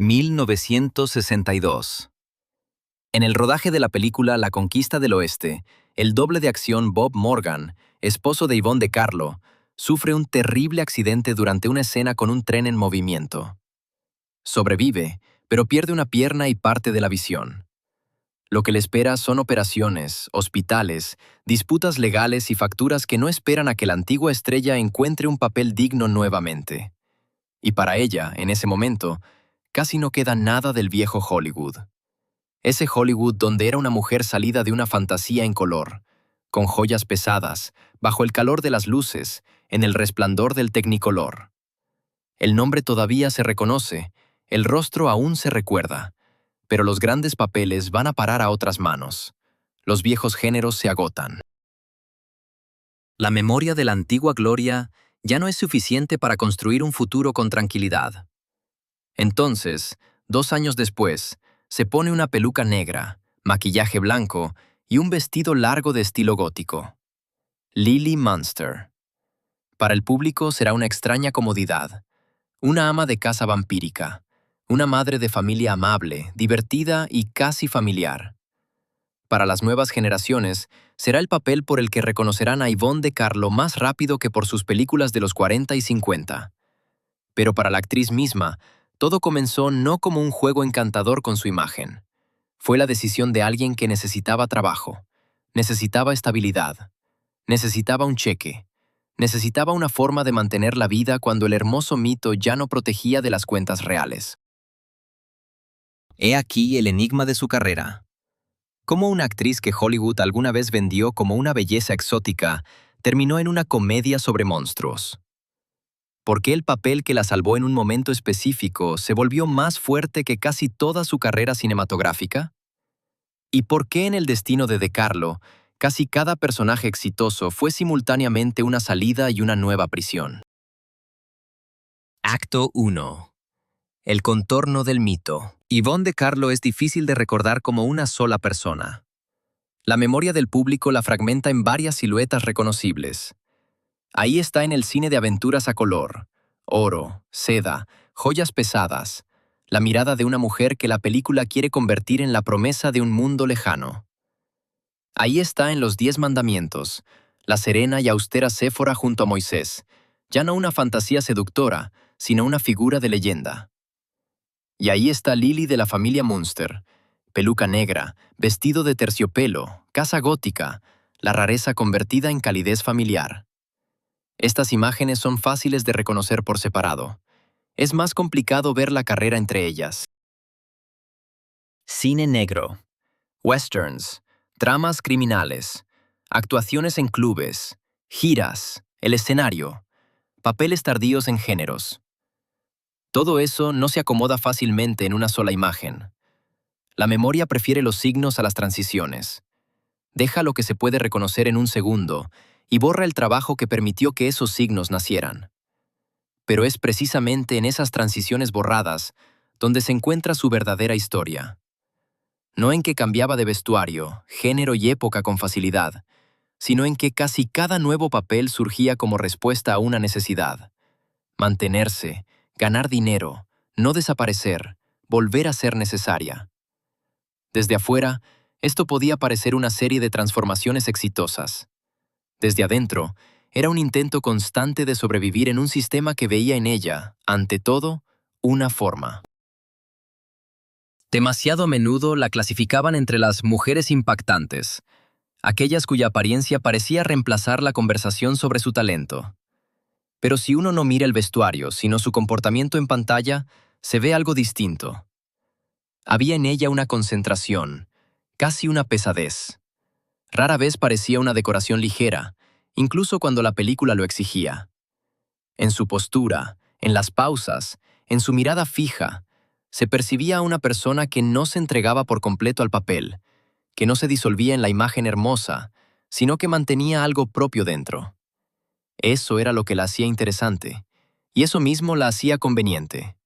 1962. En el rodaje de la película La Conquista del Oeste, el doble de acción Bob Morgan, esposo de Yvonne de Carlo, sufre un terrible accidente durante una escena con un tren en movimiento. Sobrevive, pero pierde una pierna y parte de la visión. Lo que le espera son operaciones, hospitales, disputas legales y facturas que no esperan a que la antigua estrella encuentre un papel digno nuevamente. Y para ella, en ese momento, casi no queda nada del viejo Hollywood. Ese Hollywood donde era una mujer salida de una fantasía en color, con joyas pesadas, bajo el calor de las luces, en el resplandor del Technicolor. El nombre todavía se reconoce, el rostro aún se recuerda, pero los grandes papeles van a parar a otras manos. Los viejos géneros se agotan. La memoria de la antigua gloria ya no es suficiente para construir un futuro con tranquilidad. Entonces, 2 años después, se pone una peluca negra, maquillaje blanco y un vestido largo de estilo gótico. Lily Munster. Para el público será una extraña comodidad, una ama de casa vampírica, una madre de familia amable, divertida y casi familiar. Para las nuevas generaciones, será el papel por el que reconocerán a Yvonne de Carlo más rápido que por sus películas de los 40 y 50. Pero para la actriz misma, todo comenzó no como un juego encantador con su imagen. Fue la decisión de alguien que necesitaba trabajo, necesitaba estabilidad, necesitaba un cheque, necesitaba una forma de mantener la vida cuando el hermoso mito ya no protegía de las cuentas reales. He aquí el enigma de su carrera. ¿Cómo una actriz que Hollywood alguna vez vendió como una belleza exótica terminó en una comedia sobre monstruos? ¿Por qué el papel que la salvó en un momento específico se volvió más fuerte que casi toda su carrera cinematográfica? ¿Y por qué en el destino de Carlo, casi cada personaje exitoso fue simultáneamente una salida y una nueva prisión? Acto 1. El contorno del mito. Yvonne de Carlo es difícil de recordar como una sola persona. La memoria del público la fragmenta en varias siluetas reconocibles. Ahí está en el cine de aventuras a color, oro, seda, joyas pesadas, la mirada de una mujer que la película quiere convertir en la promesa de un mundo lejano. Ahí está en los 10 mandamientos, la serena y austera Séfora junto a Moisés, ya no una fantasía seductora, sino una figura de leyenda. Y ahí está Lily de la familia Munster, peluca negra, vestido de terciopelo, casa gótica, la rareza convertida en calidez familiar. Estas imágenes son fáciles de reconocer por separado. Es más complicado ver la carrera entre ellas. Cine negro. Westerns, tramas criminales, actuaciones en clubes, giras, el escenario, papeles tardíos en géneros. Todo eso no se acomoda fácilmente en una sola imagen. La memoria prefiere los signos a las transiciones. Deja lo que se puede reconocer en un segundo y borra el trabajo que permitió que esos signos nacieran. Pero es precisamente en esas transiciones borradas donde se encuentra su verdadera historia. No en que cambiaba de vestuario, género y época con facilidad, sino en que casi cada nuevo papel surgía como respuesta a una necesidad. Mantenerse, ganar dinero, no desaparecer, volver a ser necesaria. Desde afuera, esto podía parecer una serie de transformaciones exitosas. Desde adentro, era un intento constante de sobrevivir en un sistema que veía en ella, ante todo, una forma. Demasiado a menudo la clasificaban entre las mujeres impactantes, aquellas cuya apariencia parecía reemplazar la conversación sobre su talento. Pero si uno no mira el vestuario, sino su comportamiento en pantalla, se ve algo distinto. Había en ella una concentración, casi una pesadez. Rara vez parecía una decoración ligera, incluso cuando la película lo exigía. En su postura, en las pausas, en su mirada fija, se percibía a una persona que no se entregaba por completo al papel, que no se disolvía en la imagen hermosa, sino que mantenía algo propio dentro. Eso era lo que la hacía interesante, y eso mismo la hacía conveniente.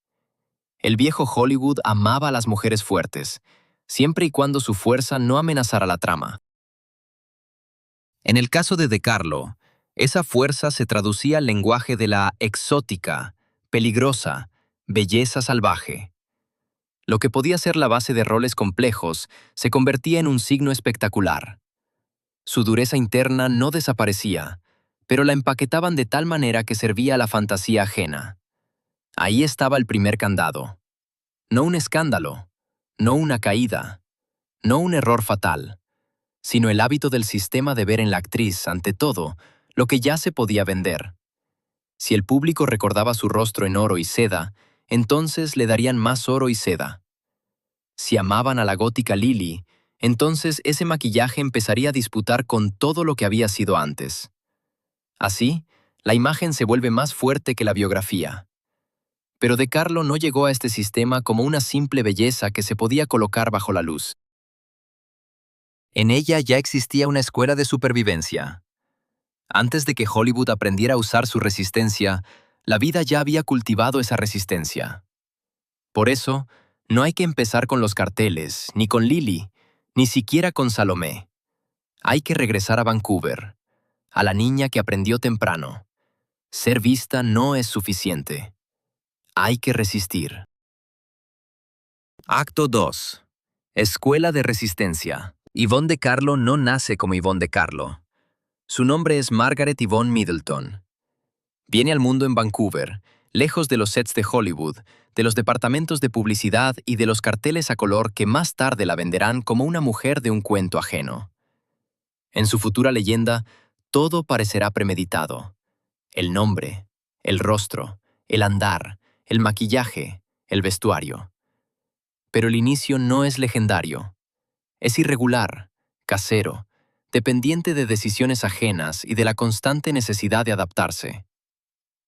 El viejo Hollywood amaba a las mujeres fuertes, siempre y cuando su fuerza no amenazara la trama. En el caso de Carlo, esa fuerza se traducía al lenguaje de la exótica, peligrosa, belleza salvaje. Lo que podía ser la base de roles complejos se convertía en un signo espectacular. Su dureza interna no desaparecía, pero la empaquetaban de tal manera que servía a la fantasía ajena. Ahí estaba el primer candado. No un escándalo, no una caída, no un error fatal, sino el hábito del sistema de ver en la actriz, ante todo, lo que ya se podía vender. Si el público recordaba su rostro en oro y seda, entonces le darían más oro y seda. Si amaban a la gótica Lily, entonces ese maquillaje empezaría a disputar con todo lo que había sido antes. Así, la imagen se vuelve más fuerte que la biografía. Pero De Carlo no llegó a este sistema como una simple belleza que se podía colocar bajo la luz. En ella ya existía una escuela de supervivencia. Antes de que Hollywood aprendiera a usar su resistencia, la vida ya había cultivado esa resistencia. Por eso, no hay que empezar con los carteles, ni con Lily, ni siquiera con Salomé. Hay que regresar a Vancouver, a la niña que aprendió temprano. Ser vista no es suficiente. Hay que resistir. Acto 2. Escuela de Resistencia. Yvonne De Carlo no nace como Yvonne De Carlo. Su nombre es Margaret Yvonne Middleton. Viene al mundo en Vancouver, lejos de los sets de Hollywood, de los departamentos de publicidad y de los carteles a color que más tarde la venderán como una mujer de un cuento ajeno. En su futura leyenda, todo parecerá premeditado. El nombre, el rostro, el andar, el maquillaje, el vestuario. Pero el inicio no es legendario. Es irregular, casero, dependiente de decisiones ajenas y de la constante necesidad de adaptarse.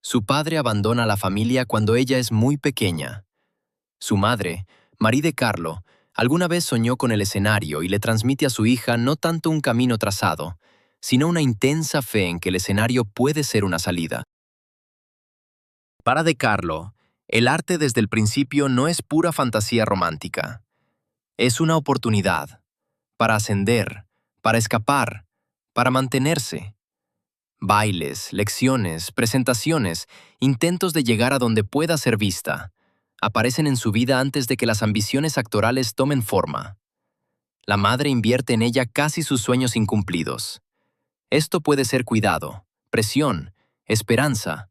Su padre abandona a la familia cuando ella es muy pequeña. Su madre, Marie De Carlo, alguna vez soñó con el escenario y le transmite a su hija no tanto un camino trazado, sino una intensa fe en que el escenario puede ser una salida. Para De Carlo, el arte desde el principio no es pura fantasía romántica. Es una oportunidad para ascender, para escapar, para mantenerse. Bailes, lecciones, presentaciones, intentos de llegar a donde pueda ser vista, aparecen en su vida antes de que las ambiciones actorales tomen forma. La madre invierte en ella casi sus sueños incumplidos. Esto puede ser cuidado, presión, esperanza,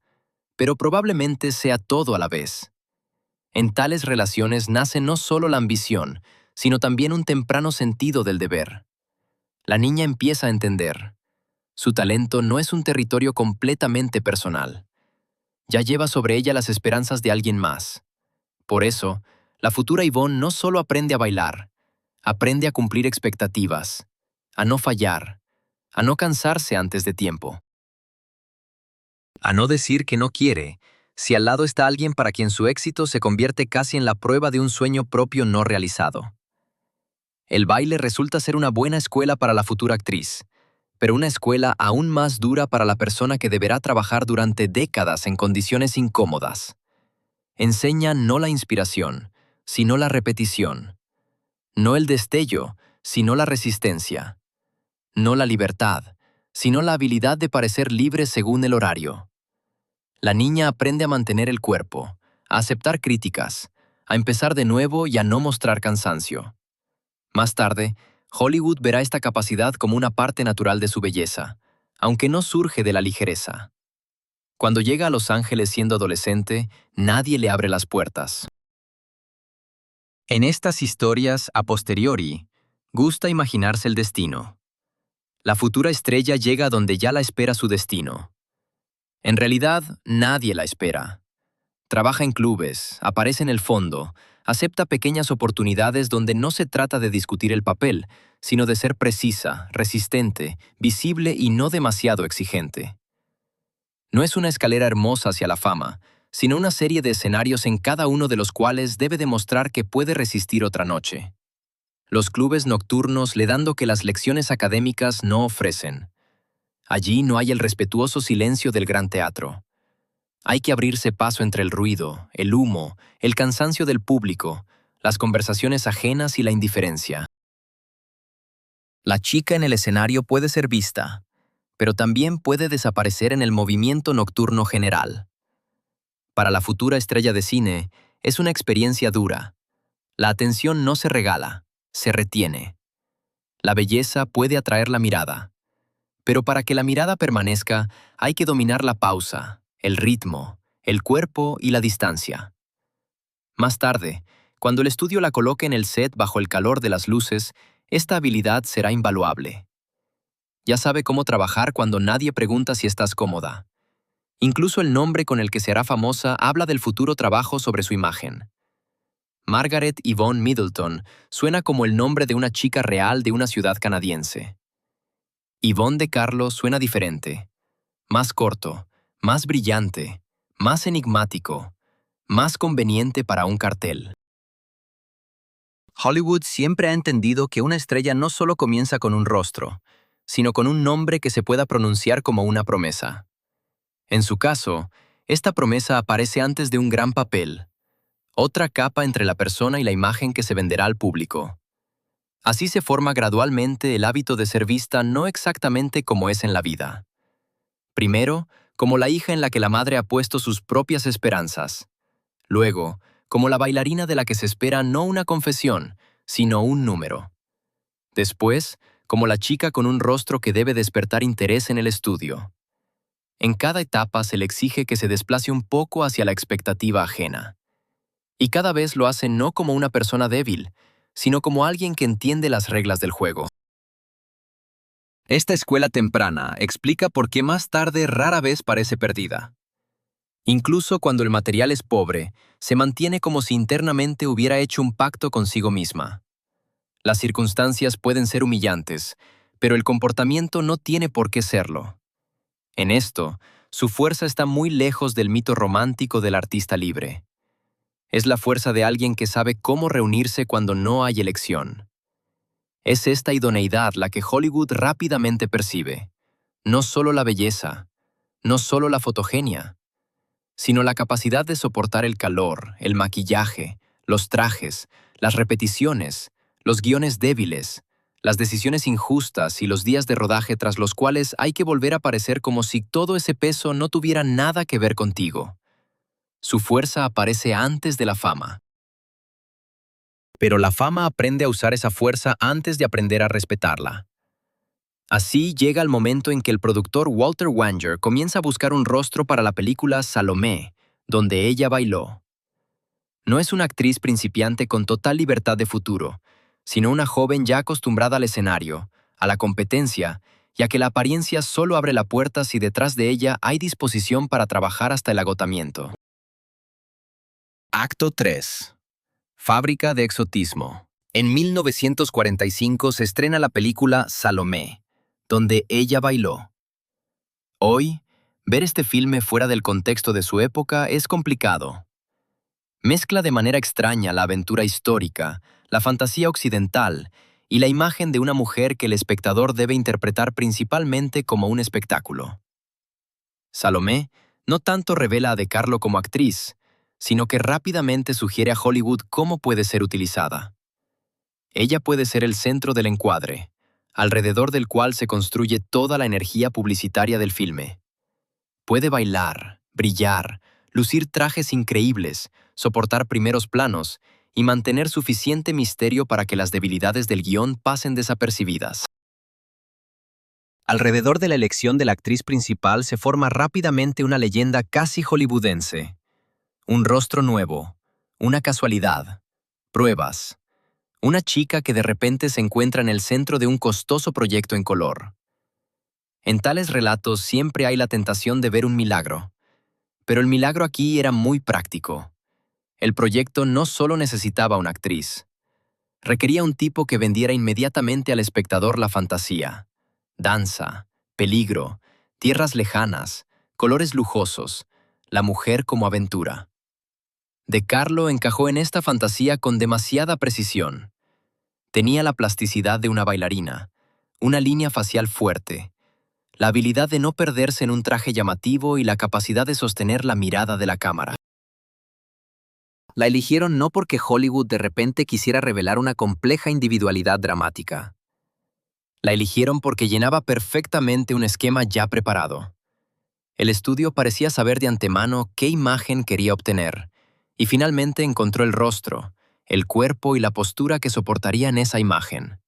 pero probablemente sea todo a la vez. En tales relaciones nace no solo la ambición, sino también un temprano sentido del deber. La niña empieza a entender. Su talento no es un territorio completamente personal. Ya lleva sobre ella las esperanzas de alguien más. Por eso, la futura Yvonne no solo aprende a bailar, aprende a cumplir expectativas, a no fallar, a no cansarse antes de tiempo. A no decir que no quiere, si al lado está alguien para quien su éxito se convierte casi en la prueba de un sueño propio no realizado. El baile resulta ser una buena escuela para la futura actriz, pero una escuela aún más dura para la persona que deberá trabajar durante décadas en condiciones incómodas. Enseña no la inspiración, sino la repetición. No el destello, sino la resistencia. No la libertad, sino la habilidad de parecer libre según el horario. La niña aprende a mantener el cuerpo, a aceptar críticas, a empezar de nuevo y a no mostrar cansancio. Más tarde, Hollywood verá esta capacidad como una parte natural de su belleza, aunque no surge de la ligereza. Cuando llega a Los Ángeles siendo adolescente, nadie le abre las puertas. En estas historias, a posteriori, gusta imaginarse el destino. La futura estrella llega donde ya la espera su destino. En realidad, nadie la espera. Trabaja en clubes, aparece en el fondo, acepta pequeñas oportunidades donde no se trata de discutir el papel, sino de ser precisa, resistente, visible y no demasiado exigente. No es una escalera hermosa hacia la fama, sino una serie de escenarios en cada uno de los cuales debe demostrar que puede resistir otra noche. Los clubes nocturnos le dan lo que las lecciones académicas no ofrecen. Allí no hay el respetuoso silencio del gran teatro. Hay que abrirse paso entre el ruido, el humo, el cansancio del público, las conversaciones ajenas y la indiferencia. La chica en el escenario puede ser vista, pero también puede desaparecer en el movimiento nocturno general. Para la futura estrella de cine, es una experiencia dura. La atención no se regala, se retiene. La belleza puede atraer la mirada, pero para que la mirada permanezca hay que dominar la pausa, el ritmo, el cuerpo y la distancia. Más tarde, cuando el estudio la coloque en el set bajo el calor de las luces, esta habilidad será invaluable. Ya sabe cómo trabajar cuando nadie pregunta si estás cómoda. Incluso el nombre con el que se hará famosa habla del futuro trabajo sobre su imagen. Margaret Yvonne Middleton suena como el nombre de una chica real de una ciudad canadiense. Yvonne de Carlo suena diferente. Más corto, más brillante, más enigmático, más conveniente para un cartel. Hollywood siempre ha entendido que una estrella no solo comienza con un rostro, sino con un nombre que se pueda pronunciar como una promesa. En su caso, esta promesa aparece antes de un gran papel, otra capa entre la persona y la imagen que se venderá al público. Así se forma gradualmente el hábito de ser vista no exactamente como es en la vida. Primero, como la hija en la que la madre ha puesto sus propias esperanzas. Luego, como la bailarina de la que se espera no una confesión, sino un número. Después, como la chica con un rostro que debe despertar interés en el estudio. En cada etapa se le exige que se desplace un poco hacia la expectativa ajena. Y cada vez lo hace no como una persona débil, sino como alguien que entiende las reglas del juego. Esta escuela temprana explica por qué más tarde rara vez parece perdida. Incluso cuando el material es pobre, se mantiene como si internamente hubiera hecho un pacto consigo misma. Las circunstancias pueden ser humillantes, pero el comportamiento no tiene por qué serlo. En esto, su fuerza está muy lejos del mito romántico del artista libre. Es la fuerza de alguien que sabe cómo reunirse cuando no hay elección. Es esta idoneidad la que Hollywood rápidamente percibe. No solo la belleza, no solo la fotogenia, sino la capacidad de soportar el calor, el maquillaje, los trajes, las repeticiones, los guiones débiles, las decisiones injustas y los días de rodaje tras los cuales hay que volver a parecer como si todo ese peso no tuviera nada que ver contigo. Su fuerza aparece antes de la fama. Pero la fama aprende a usar esa fuerza antes de aprender a respetarla. Así llega el momento en que el productor Walter Wanger comienza a buscar un rostro para la película Salomé, donde ella bailó. No es una actriz principiante con total libertad de futuro, sino una joven ya acostumbrada al escenario, a la competencia, y a que la apariencia solo abre la puerta si detrás de ella hay disposición para trabajar hasta el agotamiento. Acto 3. Fábrica de exotismo. En 1945 se estrena la película Salomé, donde ella bailó. Hoy, ver este filme fuera del contexto de su época es complicado. Mezcla de manera extraña la aventura histórica, la fantasía occidental y la imagen de una mujer que el espectador debe interpretar principalmente como un espectáculo. Salomé no tanto revela a De Carlo como actriz, sino que rápidamente sugiere a Hollywood cómo puede ser utilizada. Ella puede ser el centro del encuadre, alrededor del cual se construye toda la energía publicitaria del filme. Puede bailar, brillar, lucir trajes increíbles, soportar primeros planos y mantener suficiente misterio para que las debilidades del guión pasen desapercibidas. Alrededor de la elección de la actriz principal se forma rápidamente una leyenda casi hollywoodense. Un rostro nuevo, una casualidad, pruebas. Una chica que de repente se encuentra en el centro de un costoso proyecto en color. En tales relatos siempre hay la tentación de ver un milagro. Pero el milagro aquí era muy práctico. El proyecto no solo necesitaba una actriz. Requería un tipo que vendiera inmediatamente al espectador la fantasía. Danza, peligro, tierras lejanas, colores lujosos, la mujer como aventura. De Carlo encajó en esta fantasía con demasiada precisión. Tenía la plasticidad de una bailarina, una línea facial fuerte, la habilidad de no perderse en un traje llamativo y la capacidad de sostener la mirada de la cámara. La eligieron no porque Hollywood de repente quisiera revelar una compleja individualidad dramática. La eligieron porque llenaba perfectamente un esquema ya preparado. El estudio parecía saber de antemano qué imagen quería obtener, y finalmente encontró el rostro, el cuerpo y la postura que soportarían esa imagen.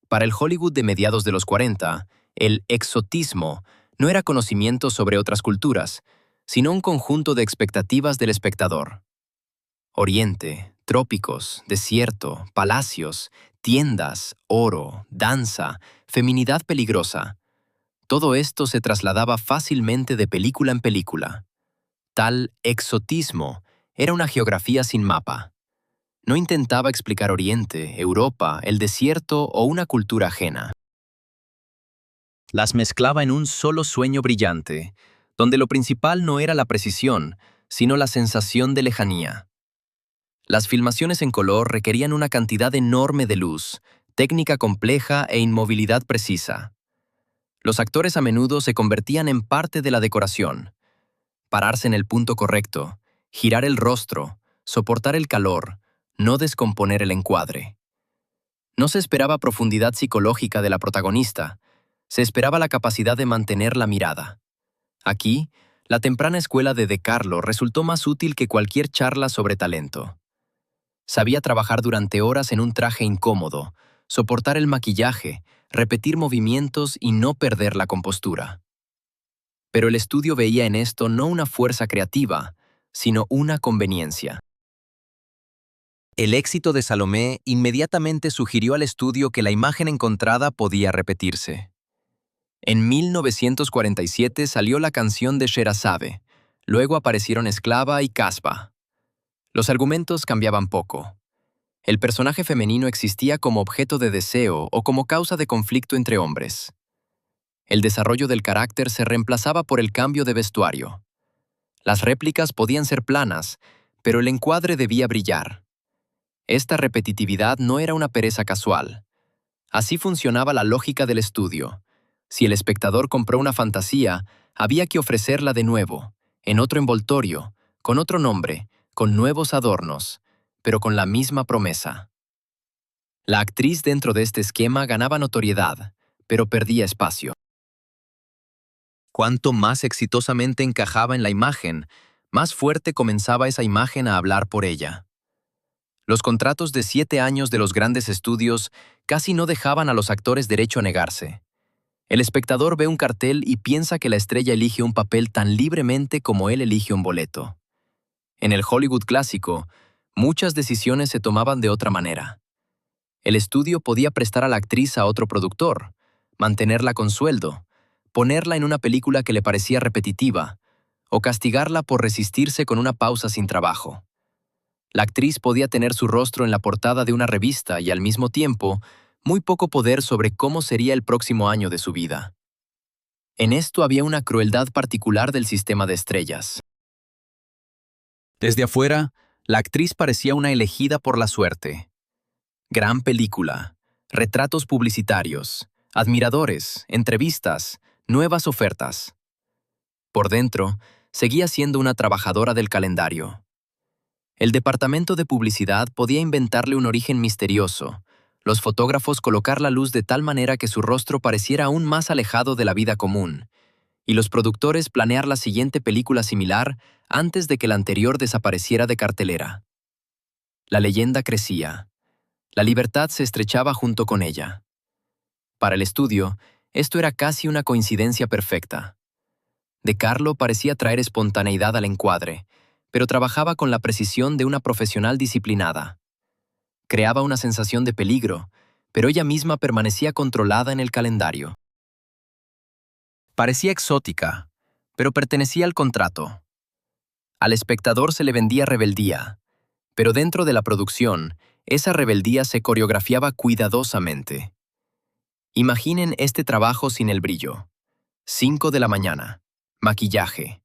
Para el Hollywood de mediados de los 40, el exotismo no era conocimiento sobre otras culturas, sino un conjunto de expectativas del espectador. Oriente, trópicos, desierto, palacios, tiendas, oro, danza, feminidad peligrosa. Todo esto se trasladaba fácilmente de película en película. Tal exotismo era una geografía sin mapa. No intentaba explicar Oriente, Europa, el desierto o una cultura ajena. Las mezclaba en un solo sueño brillante, donde lo principal no era la precisión, sino la sensación de lejanía. Las filmaciones en color requerían una cantidad enorme de luz, técnica compleja e inmovilidad precisa. Los actores a menudo se convertían en parte de la decoración. Pararse en el punto correcto, girar el rostro, soportar el calor, no descomponer el encuadre. No se esperaba profundidad psicológica de la protagonista, se esperaba la capacidad de mantener la mirada. Aquí, la temprana escuela de De Carlo resultó más útil que cualquier charla sobre talento. Sabía trabajar durante horas en un traje incómodo, soportar el maquillaje, repetir movimientos y no perder la compostura. Pero el estudio veía en esto no una fuerza creativa, sino una conveniencia. El éxito de Salomé inmediatamente sugirió al estudio que la imagen encontrada podía repetirse. En 1947 salió la canción de Sherazade, luego aparecieron Esclava y Casbah. Los argumentos cambiaban poco. El personaje femenino existía como objeto de deseo o como causa de conflicto entre hombres. El desarrollo del carácter se reemplazaba por el cambio de vestuario. Las réplicas podían ser planas, pero el encuadre debía brillar. Esta repetitividad no era una pereza casual. Así funcionaba la lógica del estudio. Si el espectador compró una fantasía, había que ofrecerla de nuevo, en otro envoltorio, con otro nombre, con nuevos adornos, pero con la misma promesa. La actriz dentro de este esquema ganaba notoriedad, pero perdía espacio. Cuanto más exitosamente encajaba en la imagen, más fuerte comenzaba esa imagen a hablar por ella. Los contratos de 7 años de los grandes estudios casi no dejaban a los actores derecho a negarse. El espectador ve un cartel y piensa que la estrella elige un papel tan libremente como él elige un boleto. En el Hollywood clásico, muchas decisiones se tomaban de otra manera. El estudio podía prestar a la actriz a otro productor, mantenerla con sueldo, ponerla en una película que le parecía repetitiva, o castigarla por resistirse con una pausa sin trabajo. La actriz podía tener su rostro en la portada de una revista y al mismo tiempo, muy poco poder sobre cómo sería el próximo año de su vida. En esto había una crueldad particular del sistema de estrellas. Desde afuera, la actriz parecía una elegida por la suerte. Gran película, retratos publicitarios, admiradores, entrevistas, nuevas ofertas. Por dentro, seguía siendo una trabajadora del calendario. El departamento de publicidad podía inventarle un origen misterioso, los fotógrafos colocar la luz de tal manera que su rostro pareciera aún más alejado de la vida común, y los productores planear la siguiente película similar antes de que la anterior desapareciera de cartelera. La leyenda crecía. La libertad se estrechaba junto con ella. Para el estudio, esto era casi una coincidencia perfecta. De Carlo parecía traer espontaneidad al encuadre, pero trabajaba con la precisión de una profesional disciplinada. Creaba una sensación de peligro, pero ella misma permanecía controlada en el calendario. Parecía exótica, pero pertenecía al contrato. Al espectador se le vendía rebeldía, pero dentro de la producción, esa rebeldía se coreografiaba cuidadosamente. Imaginen este trabajo sin el brillo. 5 de la mañana, maquillaje,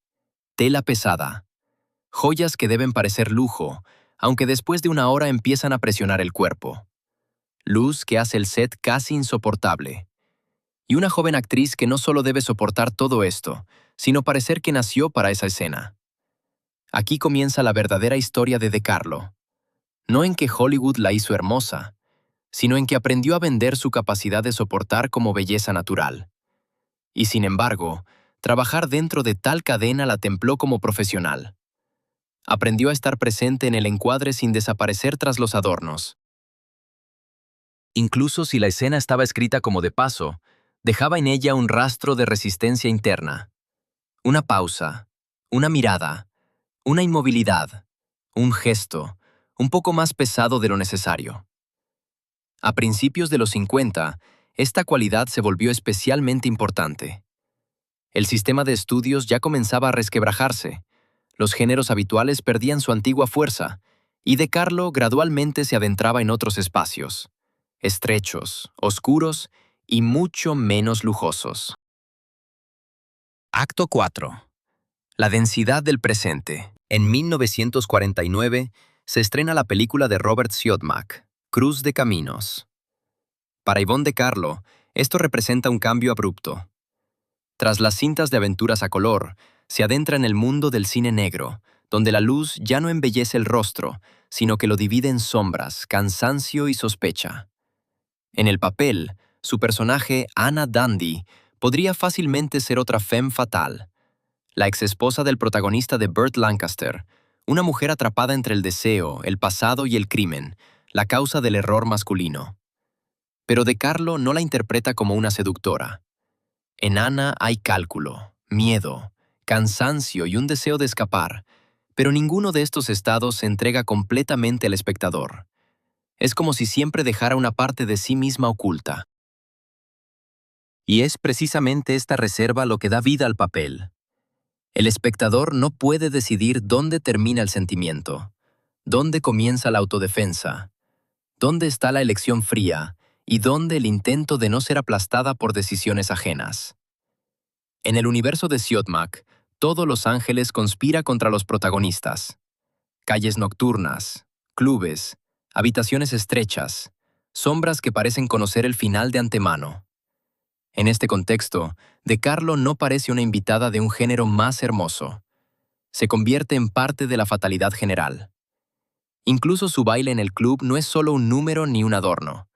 tela pesada, joyas que deben parecer lujo, aunque después de una hora empiezan a presionar el cuerpo. Luz que hace el set casi insoportable. Y una joven actriz que no solo debe soportar todo esto, sino parecer que nació para esa escena. Aquí comienza la verdadera historia de De Carlo. No en que Hollywood la hizo hermosa, sino en que aprendió a vender su capacidad de soportar como belleza natural. Y sin embargo, trabajar dentro de tal cadena la templó como profesional. Aprendió a estar presente en el encuadre sin desaparecer tras los adornos. Incluso si la escena estaba escrita como de paso, dejaba en ella un rastro de resistencia interna. Una pausa, una mirada, una inmovilidad, un gesto, un poco más pesado de lo necesario. A principios de los 50, esta cualidad se volvió especialmente importante. El sistema de estudios ya comenzaba a resquebrajarse, los géneros habituales perdían su antigua fuerza, y De Carlo gradualmente se adentraba en otros espacios, estrechos, oscuros y mucho menos lujosos. Acto 4. La densidad del presente. En 1949 se estrena la película de Robert Siodmak, Cruz de Caminos. Para Yvonne De Carlo, esto representa un cambio abrupto. Tras las cintas de aventuras a color, se adentra en el mundo del cine negro, donde la luz ya no embellece el rostro, sino que lo divide en sombras, cansancio y sospecha. En el papel, su personaje, Anna Dandy, podría fácilmente ser otra femme fatale, la exesposa del protagonista de Burt Lancaster, una mujer atrapada entre el deseo, el pasado y el crimen, la causa del error masculino. Pero De Carlo no la interpreta como una seductora. En Anna hay cálculo, miedo, cansancio y un deseo de escapar, pero ninguno de estos estados se entrega completamente al espectador. Es como si siempre dejara una parte de sí misma oculta. Y es precisamente esta reserva lo que da vida al papel. El espectador no puede decidir dónde termina el sentimiento, dónde comienza la autodefensa, dónde está la elección fría y dónde el intento de no ser aplastada por decisiones ajenas. En el universo de Siodmak, todo Los Ángeles conspira contra los protagonistas. Calles nocturnas, clubes, habitaciones estrechas, sombras que parecen conocer el final de antemano. En este contexto, De Carlo no parece una invitada de un género más hermoso. Se convierte en parte de la fatalidad general. Incluso su baile en el club no es solo un número ni un adorno.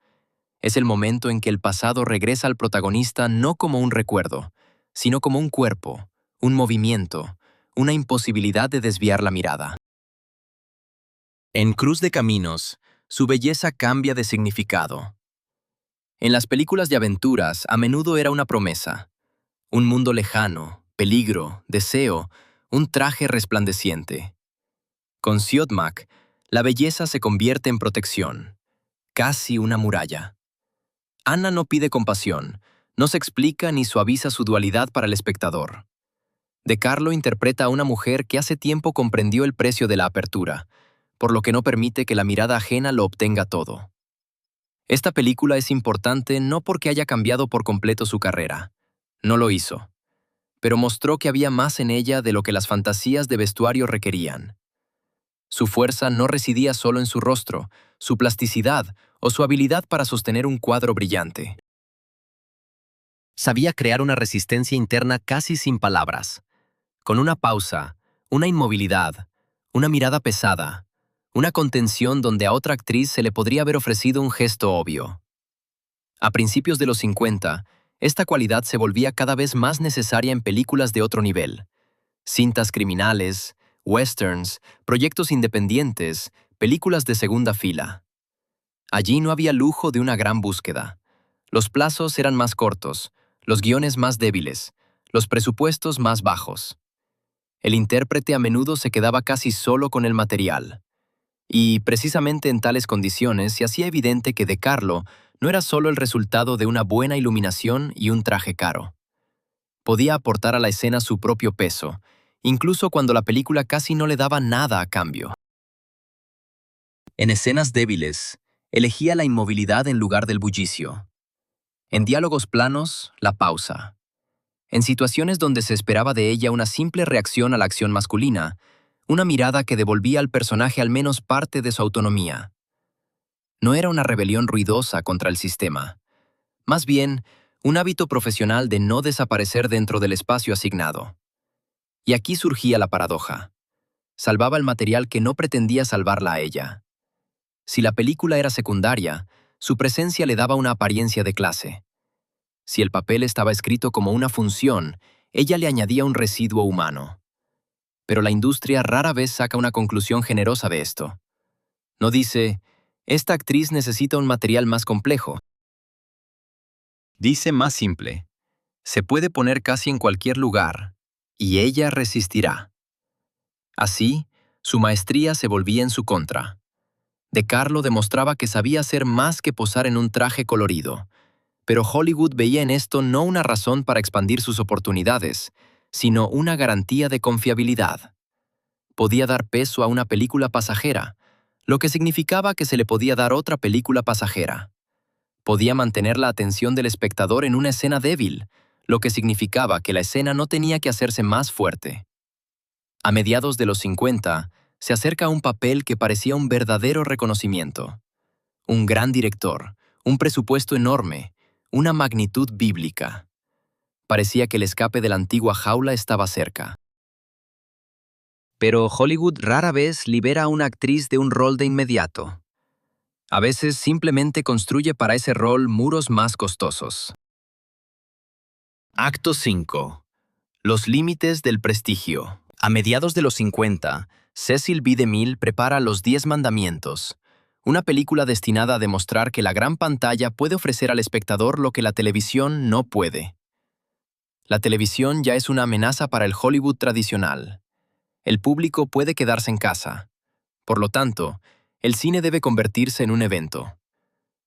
Es el momento en que el pasado regresa al protagonista no como un recuerdo, sino como un cuerpo, un movimiento, una imposibilidad de desviar la mirada. En Cruz de Caminos, su belleza cambia de significado. En las películas de aventuras, a menudo era una promesa. Un mundo lejano, peligro, deseo, un traje resplandeciente. Con Siodmak, la belleza se convierte en protección, casi una muralla. Anna no pide compasión, no se explica ni suaviza su dualidad para el espectador. De Carlo interpreta a una mujer que hace tiempo comprendió el precio de la apertura, por lo que no permite que la mirada ajena lo obtenga todo. Esta película es importante no porque haya cambiado por completo su carrera. No lo hizo. Pero mostró que había más en ella de lo que las fantasías de vestuario requerían. Su fuerza no residía solo en su rostro, su plasticidad o su habilidad para sostener un cuadro brillante. Sabía crear una resistencia interna casi sin palabras, con una pausa, una inmovilidad, una mirada pesada, una contención donde a otra actriz se le podría haber ofrecido un gesto obvio. A principios de los 50, esta cualidad se volvía cada vez más necesaria en películas de otro nivel. Cintas criminales, westerns, proyectos independientes, películas de segunda fila. Allí no había lujo de una gran búsqueda. Los plazos eran más cortos, los guiones más débiles, los presupuestos más bajos. El intérprete a menudo se quedaba casi solo con el material. Y precisamente en tales condiciones se hacía evidente que De Carlo no era solo el resultado de una buena iluminación y un traje caro. Podía aportar a la escena su propio peso, incluso cuando la película casi no le daba nada a cambio. En escenas débiles, elegía la inmovilidad en lugar del bullicio. En diálogos planos, la pausa. En situaciones donde se esperaba de ella una simple reacción a la acción masculina, una mirada que devolvía al personaje al menos parte de su autonomía. No era una rebelión ruidosa contra el sistema. Más bien, un hábito profesional de no desaparecer dentro del espacio asignado. Y aquí surgía la paradoja. Salvaba el material que no pretendía salvarla a ella. Si la película era secundaria, su presencia le daba una apariencia de clase. Si el papel estaba escrito como una función, ella le añadía un residuo humano. pero la industria rara vez saca una conclusión generosa de esto. No dice, esta actriz necesita un material más complejo. Dice más simple, se puede poner casi en cualquier lugar, y ella resistirá. Así, su maestría se volvía en su contra. De Carlo demostraba que sabía hacer más que posar en un traje colorido, pero Hollywood veía en esto no una razón para expandir sus oportunidades, sino una garantía de confiabilidad. Podía dar peso a una película pasajera, lo que significaba que se le podía dar otra película pasajera. Podía mantener la atención del espectador en una escena débil, lo que significaba que la escena no tenía que hacerse más fuerte. A mediados de los 50, se acerca a un papel que parecía un verdadero reconocimiento. Un gran director, un presupuesto enorme, una magnitud bíblica. Parecía que el escape de la antigua jaula estaba cerca. Pero Hollywood rara vez libera a una actriz de un rol de inmediato. A veces simplemente construye para ese rol muros más costosos. Acto 5. Los límites del prestigio. A mediados de los 50, Cecil B. DeMille prepara Los 10 Mandamientos, una película destinada a demostrar que la gran pantalla puede ofrecer al espectador lo que la televisión no puede. La televisión ya es una amenaza para el Hollywood tradicional. El público puede quedarse en casa. Por lo tanto, el cine debe convertirse en un evento.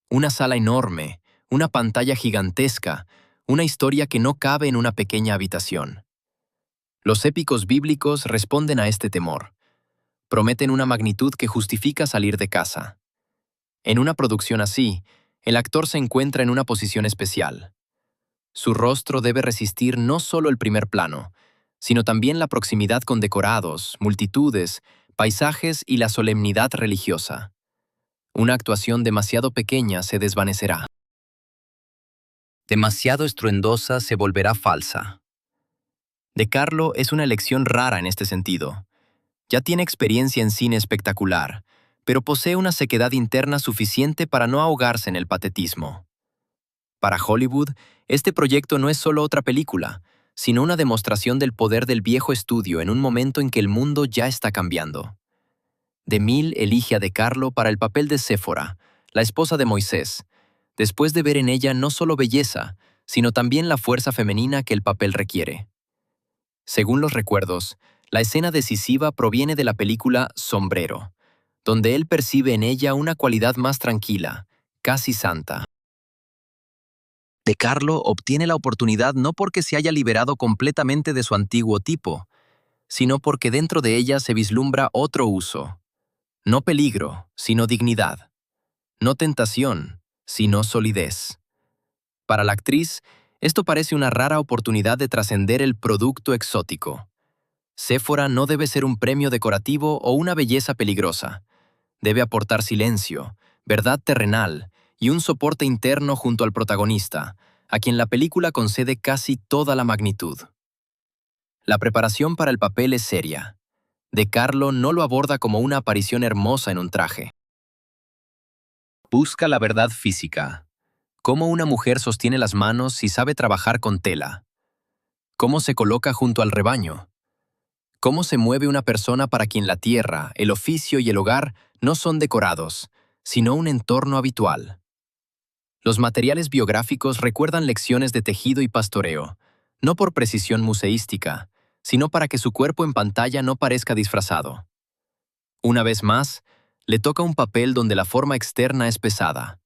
Una sala enorme, una pantalla gigantesca, una historia que no cabe en una pequeña habitación. Los épicos bíblicos responden a este temor. Prometen una magnitud que justifica salir de casa. En una producción así, el actor se encuentra en una posición especial. Su rostro debe resistir no solo el primer plano, sino también la proximidad con decorados, multitudes, paisajes y la solemnidad religiosa. Una actuación demasiado pequeña se desvanecerá. Demasiado estruendosa se volverá falsa. De Carlo es una elección rara en este sentido. Ya tiene experiencia en cine espectacular, pero posee una sequedad interna suficiente para no ahogarse en el patetismo. Para Hollywood, este proyecto no es solo otra película, sino una demostración del poder del viejo estudio en un momento en que el mundo ya está cambiando. DeMille elige a De Carlo para el papel de Séfora, la esposa de Moisés, después de ver en ella no solo belleza, sino también la fuerza femenina que el papel requiere. Según los recuerdos, la escena decisiva proviene de la película Sombrero, donde él percibe en ella una cualidad más tranquila, casi santa. De Carlo obtiene la oportunidad no porque se haya liberado completamente de su antiguo tipo, sino porque dentro de ella se vislumbra otro uso. No peligro, sino dignidad. No tentación, sino solidez. Para la actriz, esto parece una rara oportunidad de trascender el producto exótico. Séfora no debe ser un premio decorativo o una belleza peligrosa. Debe aportar silencio, verdad terrenal y un soporte interno junto al protagonista, a quien la película concede casi toda la magnitud. La preparación para el papel es seria. De Carlo no lo aborda como una aparición hermosa en un traje. Busca la verdad física. Cómo una mujer sostiene las manos y sabe trabajar con tela. Cómo se coloca junto al rebaño. Cómo se mueve una persona para quien la tierra, el oficio y el hogar no son decorados, sino un entorno habitual. Los materiales biográficos recuerdan lecciones de tejido y pastoreo, no por precisión museística, sino para que su cuerpo en pantalla no parezca disfrazado. Una vez más, le toca un papel donde la forma externa es pesada.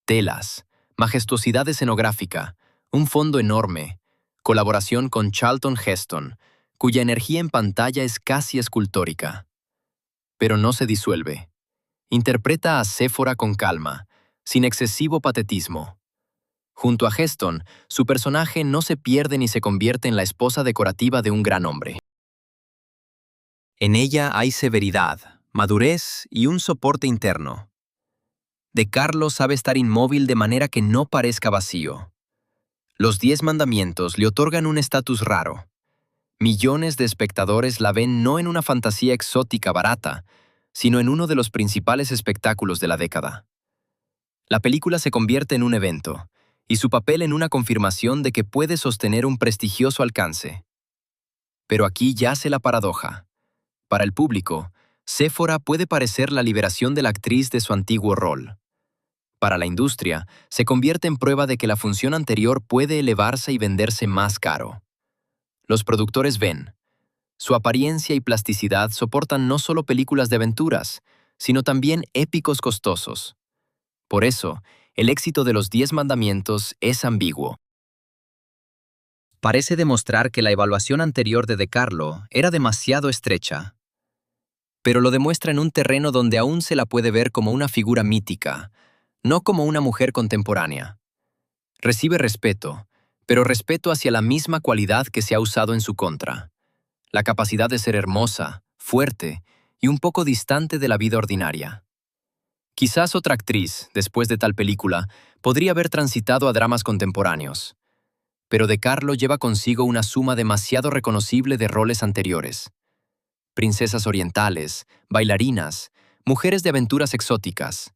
Telas, majestuosidad escenográfica, un fondo enorme, colaboración con Charlton Heston, cuya energía en pantalla es casi escultórica. Pero no se disuelve. Interpreta a Séfora con calma, sin excesivo patetismo. Junto a Heston, su personaje no se pierde ni se convierte en la esposa decorativa de un gran hombre. En ella hay severidad, madurez y un soporte interno. De Carlo sabe estar inmóvil de manera que no parezca vacío. Los 10 mandamientos le otorgan un estatus raro. Millones de espectadores la ven no en una fantasía exótica barata, sino en uno de los principales espectáculos de la década. La película se convierte en un evento, y su papel en una confirmación de que puede sostener un prestigioso alcance. Pero aquí yace la paradoja. Para el público, Séfora puede parecer la liberación de la actriz de su antiguo rol. Para la industria, se convierte en prueba de que la función anterior puede elevarse y venderse más caro. Los productores ven, su apariencia y plasticidad soportan no solo películas de aventuras, sino también épicos costosos. Por eso, el éxito de los 10 mandamientos es ambiguo. Parece demostrar que la evaluación anterior de De Carlo era demasiado estrecha. Pero lo demuestra en un terreno donde aún se la puede ver como una figura mítica, no como una mujer contemporánea. Recibe respeto, pero respeto hacia la misma cualidad que se ha usado en su contra: la capacidad de ser hermosa, fuerte y un poco distante de la vida ordinaria. Quizás otra actriz, después de tal película, podría haber transitado a dramas contemporáneos, pero De Carlo lleva consigo una suma demasiado reconocible de roles anteriores: princesas orientales, bailarinas, mujeres de aventuras exóticas.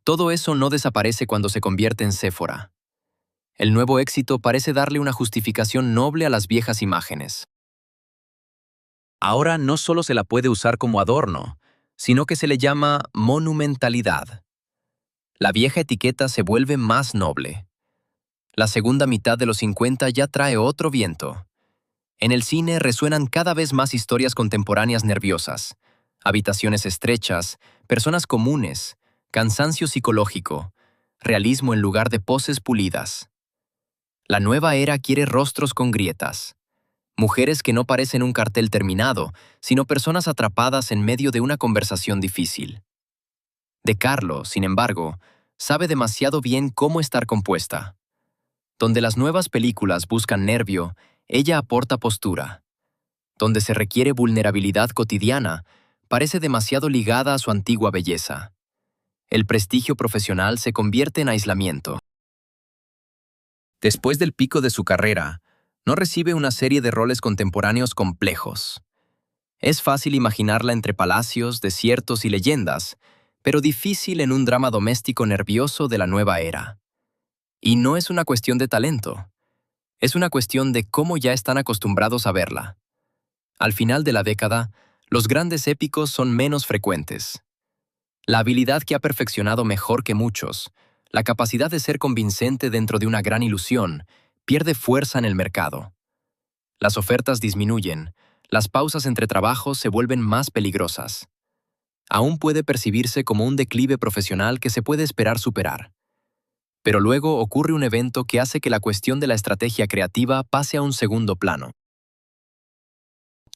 Todo eso no desaparece cuando se convierte en Séfora. El nuevo éxito parece darle una justificación noble a las viejas imágenes. Ahora no solo se la puede usar como adorno, sino que se le llama monumentalidad. La vieja etiqueta se vuelve más noble. La segunda mitad de los 50 ya trae otro viento. En el cine resuenan cada vez más historias contemporáneas nerviosas: habitaciones estrechas, personas comunes, cansancio psicológico, realismo en lugar de poses pulidas. La nueva era quiere rostros con grietas, mujeres que no parecen un cartel terminado, sino personas atrapadas en medio de una conversación difícil. De Carlo, sin embargo, sabe demasiado bien cómo estar compuesta. Donde las nuevas películas buscan nervio, ella aporta postura. Donde se requiere vulnerabilidad cotidiana, parece demasiado ligada a su antigua belleza. El prestigio profesional se convierte en aislamiento. Después del pico de su carrera, no recibe una serie de roles contemporáneos complejos. Es fácil imaginarla entre palacios, desiertos y leyendas, pero difícil en un drama doméstico nervioso de la nueva era. Y no es una cuestión de talento. Es una cuestión de cómo ya están acostumbrados a verla. Al final de la década, los grandes épicos son menos frecuentes. La habilidad que ha perfeccionado mejor que muchos, la capacidad de ser convincente dentro de una gran ilusión, pierde fuerza en el mercado. Las ofertas disminuyen, las pausas entre trabajos se vuelven más peligrosas. Aún puede percibirse como un declive profesional que se puede esperar superar. Pero luego ocurre un evento que hace que la cuestión de la estrategia creativa pase a un segundo plano.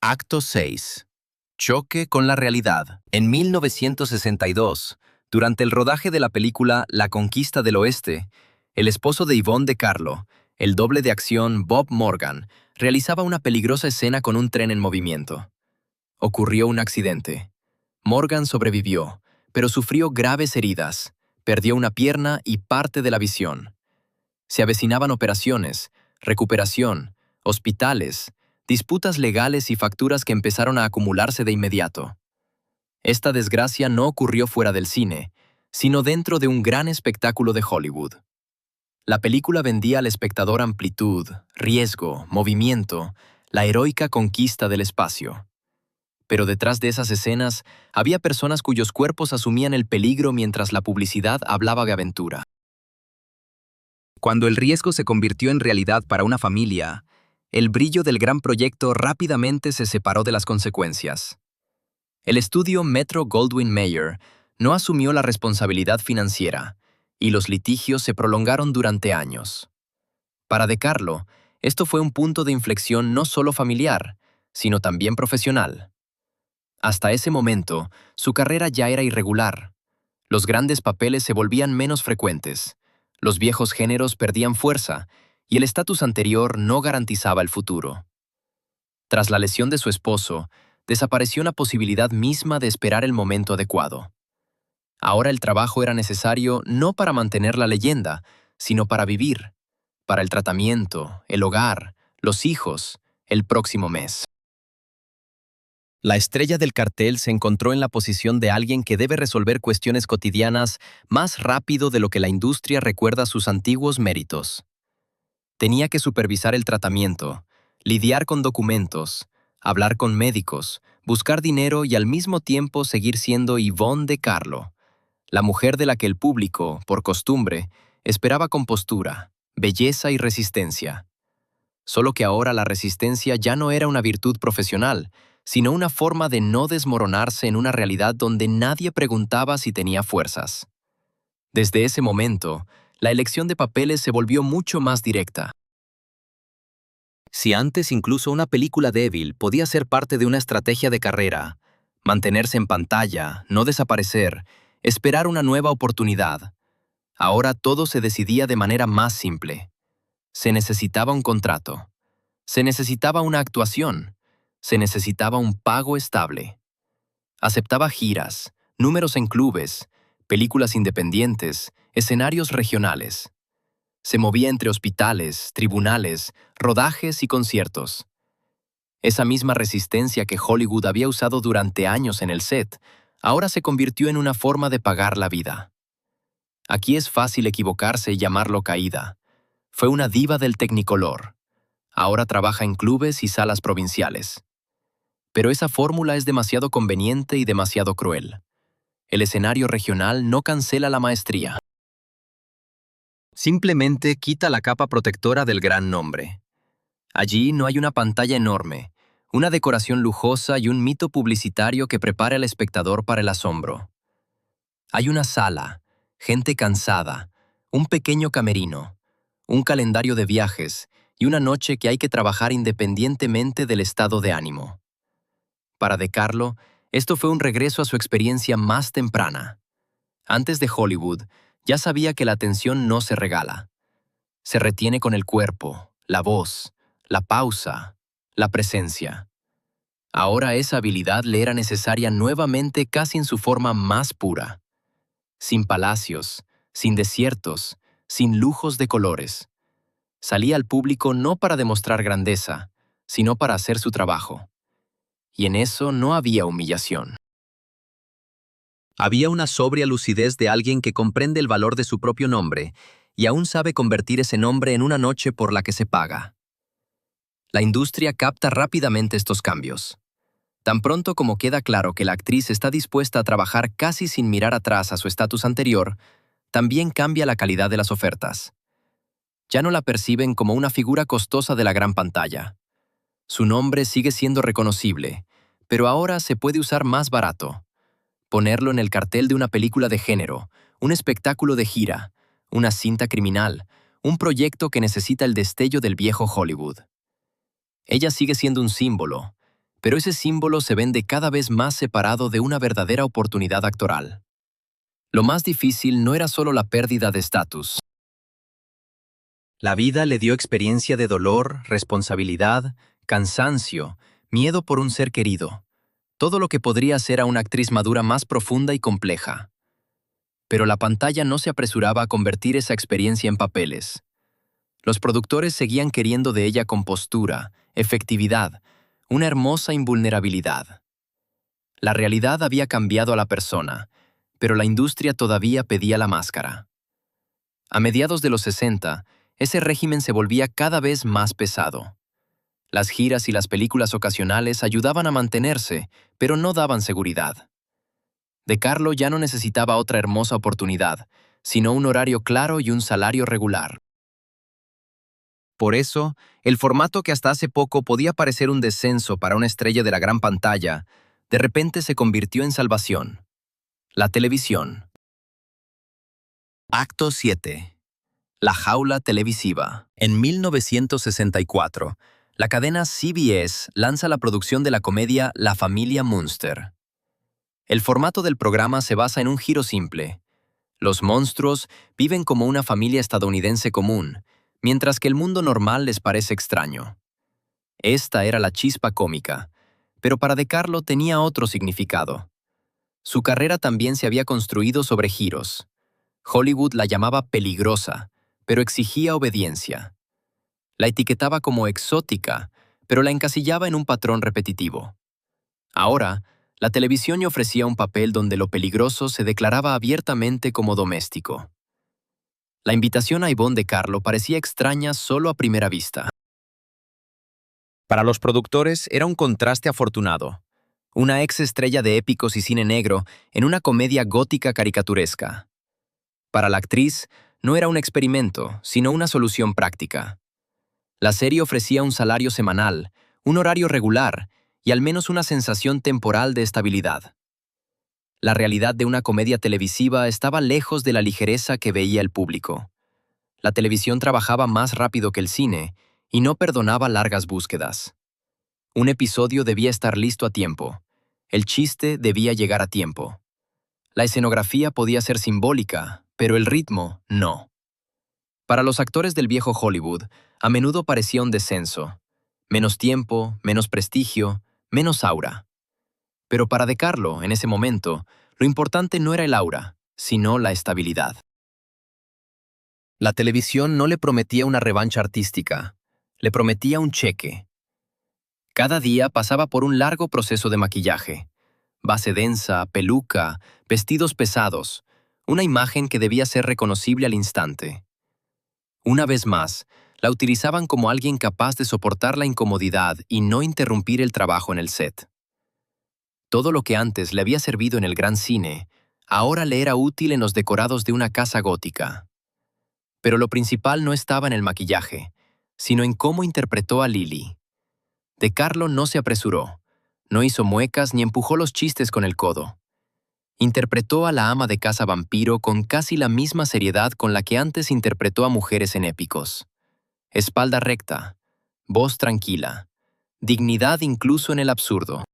Acto 6. Choque con la realidad. En 1962, durante el rodaje de la película La Conquista del Oeste, el esposo de Yvonne De Carlo, el doble de acción Bob Morgan, realizaba una peligrosa escena con un tren en movimiento. Ocurrió un accidente. Morgan sobrevivió, pero sufrió graves heridas, perdió una pierna y parte de la visión. Se avecinaban operaciones, recuperación, hospitales, disputas legales y facturas que empezaron a acumularse de inmediato. Esta desgracia no ocurrió fuera del cine, sino dentro de un gran espectáculo de Hollywood. La película vendía al espectador amplitud, riesgo, movimiento, la heroica conquista del espacio. Pero detrás de esas escenas había personas cuyos cuerpos asumían el peligro mientras la publicidad hablaba de aventura. Cuando el riesgo se convirtió en realidad para una familia, el brillo del gran proyecto rápidamente se separó de las consecuencias. El estudio Metro-Goldwyn-Mayer no asumió la responsabilidad financiera, y los litigios se prolongaron durante años. Para De Carlo, esto fue un punto de inflexión no solo familiar, sino también profesional. Hasta ese momento, su carrera ya era irregular. Los grandes papeles se volvían menos frecuentes, los viejos géneros perdían fuerza, y el estatus anterior no garantizaba el futuro. Tras la lesión de su esposo, desapareció la posibilidad misma de esperar el momento adecuado. Ahora el trabajo era necesario no para mantener la leyenda, sino para vivir, para el tratamiento, el hogar, los hijos, el próximo mes. La estrella del cartel se encontró en la posición de alguien que debe resolver cuestiones cotidianas más rápido de lo que la industria recuerda sus antiguos méritos. Tenía que supervisar el tratamiento, lidiar con documentos, hablar con médicos, buscar dinero y al mismo tiempo seguir siendo Yvonne de Carlo, la mujer de la que el público, por costumbre, esperaba compostura, belleza y resistencia. Solo que ahora la resistencia ya no era una virtud profesional, sino una forma de no desmoronarse en una realidad donde nadie preguntaba si tenía fuerzas. Desde ese momento, la elección de papeles se volvió mucho más directa. Si antes incluso una película débil podía ser parte de una estrategia de carrera, mantenerse en pantalla, no desaparecer, esperar una nueva oportunidad, ahora todo se decidía de manera más simple. Se necesitaba un contrato, se necesitaba una actuación, se necesitaba un pago estable. Aceptaba giras, números en clubes, películas independientes, escenarios regionales. Se movía entre hospitales, tribunales, rodajes y conciertos. Esa misma resistencia que Hollywood había usado durante años en el set, ahora se convirtió en una forma de pagar la vida. Aquí es fácil equivocarse y llamarlo caída. Fue una diva del Technicolor. Ahora trabaja en clubes y salas provinciales. Pero esa fórmula es demasiado conveniente y demasiado cruel. El escenario regional no cancela la maestría. Simplemente quita la capa protectora del gran nombre. Allí no hay una pantalla enorme, una decoración lujosa y un mito publicitario que prepare al espectador para el asombro. Hay una sala, gente cansada, un pequeño camerino, un calendario de viajes y una noche que hay que trabajar independientemente del estado de ánimo. Para De Carlo, esto fue un regreso a su experiencia más temprana. Antes de Hollywood, ya sabía que la atención no se regala. Se retiene con el cuerpo, la voz, la pausa, la presencia. Ahora esa habilidad le era necesaria nuevamente casi en su forma más pura. Sin palacios, sin desiertos, sin lujos de colores. Salía al público no para demostrar grandeza, sino para hacer su trabajo. Y en eso no había humillación. Había una sobria lucidez de alguien que comprende el valor de su propio nombre y aún sabe convertir ese nombre en una noche por la que se paga. La industria capta rápidamente estos cambios. Tan pronto como queda claro que la actriz está dispuesta a trabajar casi sin mirar atrás a su estatus anterior, también cambia la calidad de las ofertas. Ya no la perciben como una figura costosa de la gran pantalla. Su nombre sigue siendo reconocible, pero ahora se puede usar más barato. Ponerlo en el cartel de una película de género, un espectáculo de gira, una cinta criminal, un proyecto que necesita el destello del viejo Hollywood. Ella sigue siendo un símbolo, pero ese símbolo se vende cada vez más separado de una verdadera oportunidad actoral. Lo más difícil no era solo la pérdida de estatus. La vida le dio experiencia de dolor, responsabilidad, cansancio, miedo por un ser querido. Todo lo que podría hacer a una actriz madura más profunda y compleja. Pero la pantalla no se apresuraba a convertir esa experiencia en papeles. Los productores seguían queriendo de ella compostura, efectividad, una hermosa invulnerabilidad. La realidad había cambiado a la persona, pero la industria todavía pedía la máscara. A mediados de los 60, ese régimen se volvía cada vez más pesado. Las giras y las películas ocasionales ayudaban a mantenerse, pero no daban seguridad. De Carlo ya no necesitaba otra hermosa oportunidad, sino un horario claro y un salario regular. Por eso, el formato que hasta hace poco podía parecer un descenso para una estrella de la gran pantalla, de repente se convirtió en salvación. La televisión. Acto 7. La jaula televisiva. En 1964, la cadena CBS lanza la producción de la comedia La familia Munster. El formato del programa se basa en un giro simple. Los monstruos viven como una familia estadounidense común, mientras que el mundo normal les parece extraño. Esta era la chispa cómica, pero para De Carlo tenía otro significado. Su carrera también se había construido sobre giros. Hollywood la llamaba peligrosa, pero exigía obediencia. La etiquetaba como exótica, pero la encasillaba en un patrón repetitivo. Ahora, la televisión le ofrecía un papel donde lo peligroso se declaraba abiertamente como doméstico. La invitación a Yvonne de Carlo parecía extraña solo a primera vista. Para los productores era un contraste afortunado. Una ex estrella de épicos y cine negro en una comedia gótica caricaturesca. Para la actriz, no era un experimento, sino una solución práctica. La serie ofrecía un salario semanal, un horario regular y al menos una sensación temporal de estabilidad. La realidad de una comedia televisiva estaba lejos de la ligereza que veía el público. La televisión trabajaba más rápido que el cine y no perdonaba largas búsquedas. Un episodio debía estar listo a tiempo. El chiste debía llegar a tiempo. La escenografía podía ser simbólica, pero el ritmo no. Para los actores del viejo Hollywood, a menudo parecía un descenso. Menos tiempo, menos prestigio, menos aura. Pero para De Carlo, en ese momento, lo importante no era el aura, sino la estabilidad. La televisión no le prometía una revancha artística, le prometía un cheque. Cada día pasaba por un largo proceso de maquillaje. Base densa, peluca, vestidos pesados, una imagen que debía ser reconocible al instante. Una vez más, la utilizaban como alguien capaz de soportar la incomodidad y no interrumpir el trabajo en el set. Todo lo que antes le había servido en el gran cine, ahora le era útil en los decorados de una casa gótica. Pero lo principal no estaba en el maquillaje, sino en cómo interpretó a Lily. De Carlo no se apresuró, no hizo muecas ni empujó los chistes con el codo. Interpretó a la ama de casa vampiro con casi la misma seriedad con la que antes interpretó a mujeres en épicos. Espalda recta, voz tranquila, dignidad incluso en el absurdo.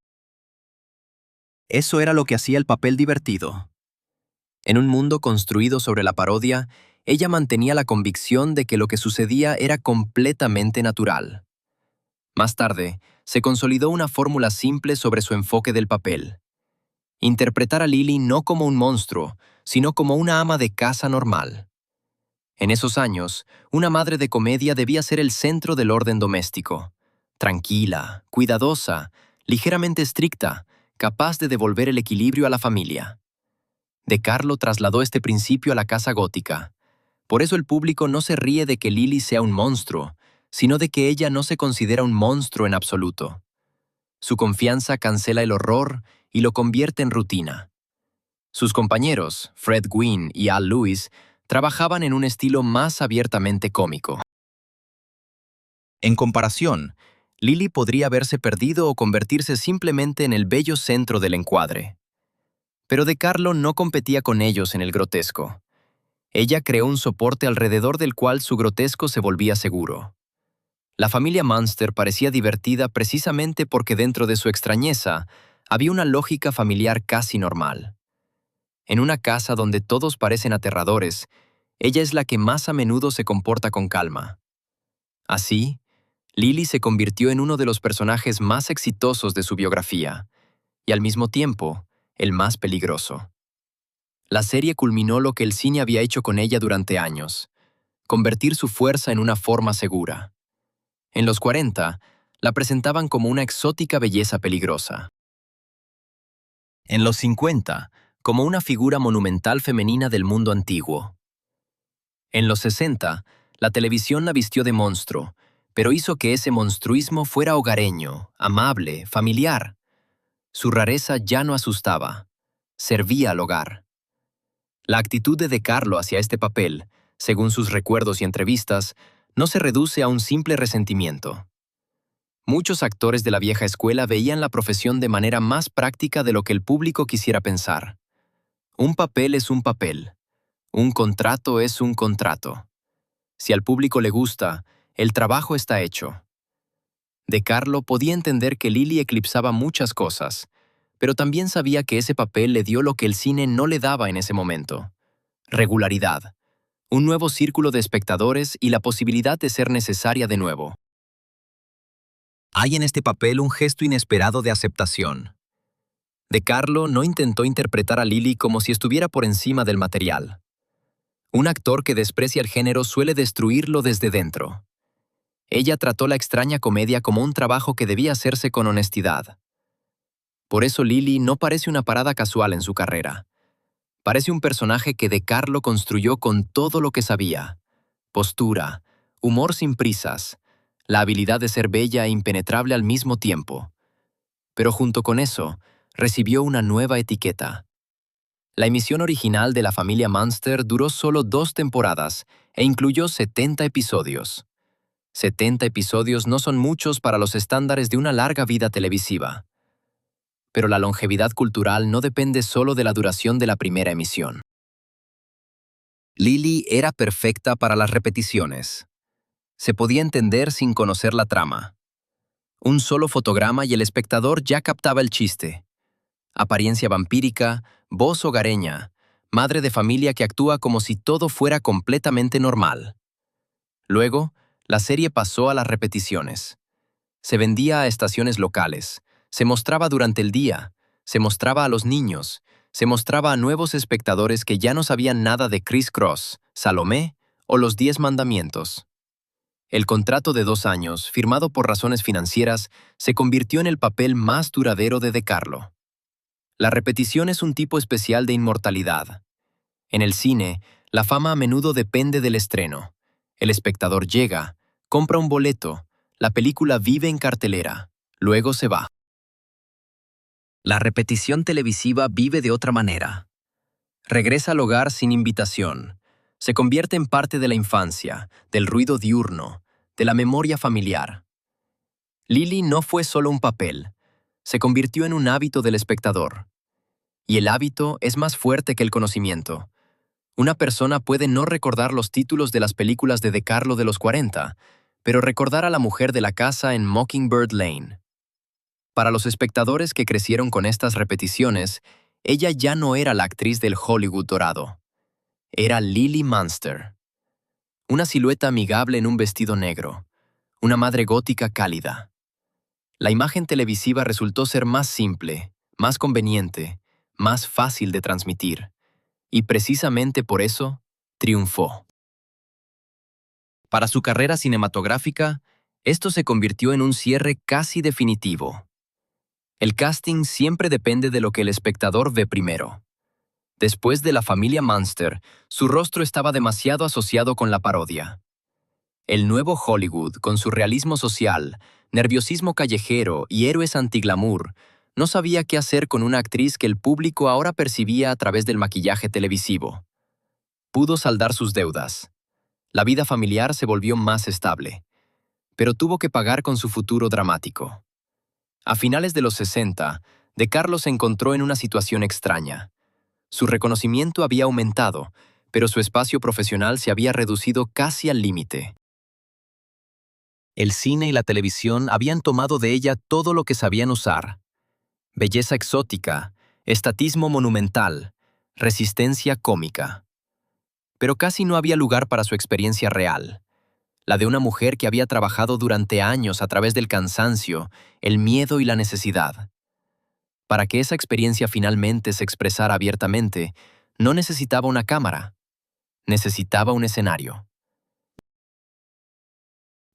Eso era lo que hacía el papel divertido. En un mundo construido sobre la parodia, ella mantenía la convicción de que lo que sucedía era completamente natural. Más tarde, se consolidó una fórmula simple sobre su enfoque del papel. Interpretar a Lily no como un monstruo, sino como una ama de casa normal. En esos años, una madre de comedia debía ser el centro del orden doméstico. Tranquila, cuidadosa, ligeramente estricta, capaz de devolver el equilibrio a la familia. De Carlo trasladó este principio a la casa gótica. Por eso el público no se ríe de que Lily sea un monstruo, sino de que ella no se considera un monstruo en absoluto. Su confianza cancela el horror y lo convierte en rutina. Sus compañeros, Fred Gwynne y Al Lewis, trabajaban en un estilo más abiertamente cómico. En comparación, Lily podría haberse perdido o convertirse simplemente en el bello centro del encuadre. Pero De Carlo no competía con ellos en el grotesco. Ella creó un soporte alrededor del cual su grotesco se volvía seguro. La familia Munster parecía divertida precisamente porque dentro de su extrañeza había una lógica familiar casi normal. En una casa donde todos parecen aterradores, ella es la que más a menudo se comporta con calma. Así, Lily se convirtió en uno de los personajes más exitosos de su biografía, y al mismo tiempo, el más peligroso. La serie culminó lo que el cine había hecho con ella durante años, convertir su fuerza en una forma segura. En los 40, la presentaban como una exótica belleza peligrosa. En los 50, como una figura monumental femenina del mundo antiguo. En los 60, la televisión la vistió de monstruo, pero hizo que ese monstruismo fuera hogareño, amable, familiar. Su rareza ya no asustaba, servía al hogar. La actitud de Carlo hacia este papel, según sus recuerdos y entrevistas, no se reduce a un simple resentimiento. Muchos actores de la vieja escuela veían la profesión de manera más práctica de lo que el público quisiera pensar. Un papel es un papel. Un contrato es un contrato. Si al público le gusta, el trabajo está hecho. De Carlo podía entender que Lily eclipsaba muchas cosas, pero también sabía que ese papel le dio lo que el cine no le daba en ese momento: regularidad, un nuevo círculo de espectadores y la posibilidad de ser necesaria de nuevo. Hay en este papel un gesto inesperado de aceptación. De Carlo no intentó interpretar a Lily como si estuviera por encima del material. Un actor que desprecia el género suele destruirlo desde dentro. Ella trató la extraña comedia como un trabajo que debía hacerse con honestidad. Por eso Lily no parece una parada casual en su carrera. Parece un personaje que De Carlo construyó con todo lo que sabía: postura, humor sin prisas, la habilidad de ser bella e impenetrable al mismo tiempo. Pero junto con eso, recibió una nueva etiqueta. La emisión original de la familia Munster duró solo 2 temporadas e incluyó 70 episodios. 70 episodios no son muchos para los estándares de una larga vida televisiva. Pero la longevidad cultural no depende solo de la duración de la primera emisión. Lily era perfecta para las repeticiones. Se podía entender sin conocer la trama. Un solo fotograma y el espectador ya captaba el chiste. Apariencia vampírica, voz hogareña, madre de familia que actúa como si todo fuera completamente normal. Luego, la serie pasó a las repeticiones. Se vendía a estaciones locales, se mostraba durante el día, se mostraba a los niños, se mostraba a nuevos espectadores que ya no sabían nada de Criss Cross, Salomé o los 10 mandamientos. El contrato de 2 años, firmado por razones financieras, se convirtió en el papel más duradero de DeCarlo. La repetición es un tipo especial de inmortalidad. En el cine, la fama a menudo depende del estreno. El espectador llega, compra un boleto, la película vive en cartelera, luego se va. La repetición televisiva vive de otra manera. Regresa al hogar sin invitación. Se convierte en parte de la infancia, del ruido diurno, de la memoria familiar. Lily no fue solo un papel, se convirtió en un hábito del espectador. Y el hábito es más fuerte que el conocimiento. Una persona puede no recordar los títulos de las películas de DeCarlo de los 40, pero recordar a la mujer de la casa en Mockingbird Lane. Para los espectadores que crecieron con estas repeticiones, ella ya no era la actriz del Hollywood dorado. Era Lily Munster. Una silueta amigable en un vestido negro. Una madre gótica cálida. La imagen televisiva resultó ser más simple, más conveniente, más fácil de transmitir. Y precisamente por eso, triunfó. Para su carrera cinematográfica, esto se convirtió en un cierre casi definitivo. El casting siempre depende de lo que el espectador ve primero. Después de la familia Munster, su rostro estaba demasiado asociado con la parodia. El nuevo Hollywood, con su realismo social, nerviosismo callejero y héroes anti-glamour, no sabía qué hacer con una actriz que el público ahora percibía a través del maquillaje televisivo. Pudo saldar sus deudas. La vida familiar se volvió más estable, pero tuvo que pagar con su futuro dramático. A finales de los 60, DeCarlo se encontró en una situación extraña. Su reconocimiento había aumentado, pero su espacio profesional se había reducido casi al límite. El cine y la televisión habían tomado de ella todo lo que sabían usar. Belleza exótica, estatismo monumental, resistencia cómica. Pero casi no había lugar para su experiencia real, la de una mujer que había trabajado durante años a través del cansancio, el miedo y la necesidad. Para que esa experiencia finalmente se expresara abiertamente, no necesitaba una cámara, necesitaba un escenario.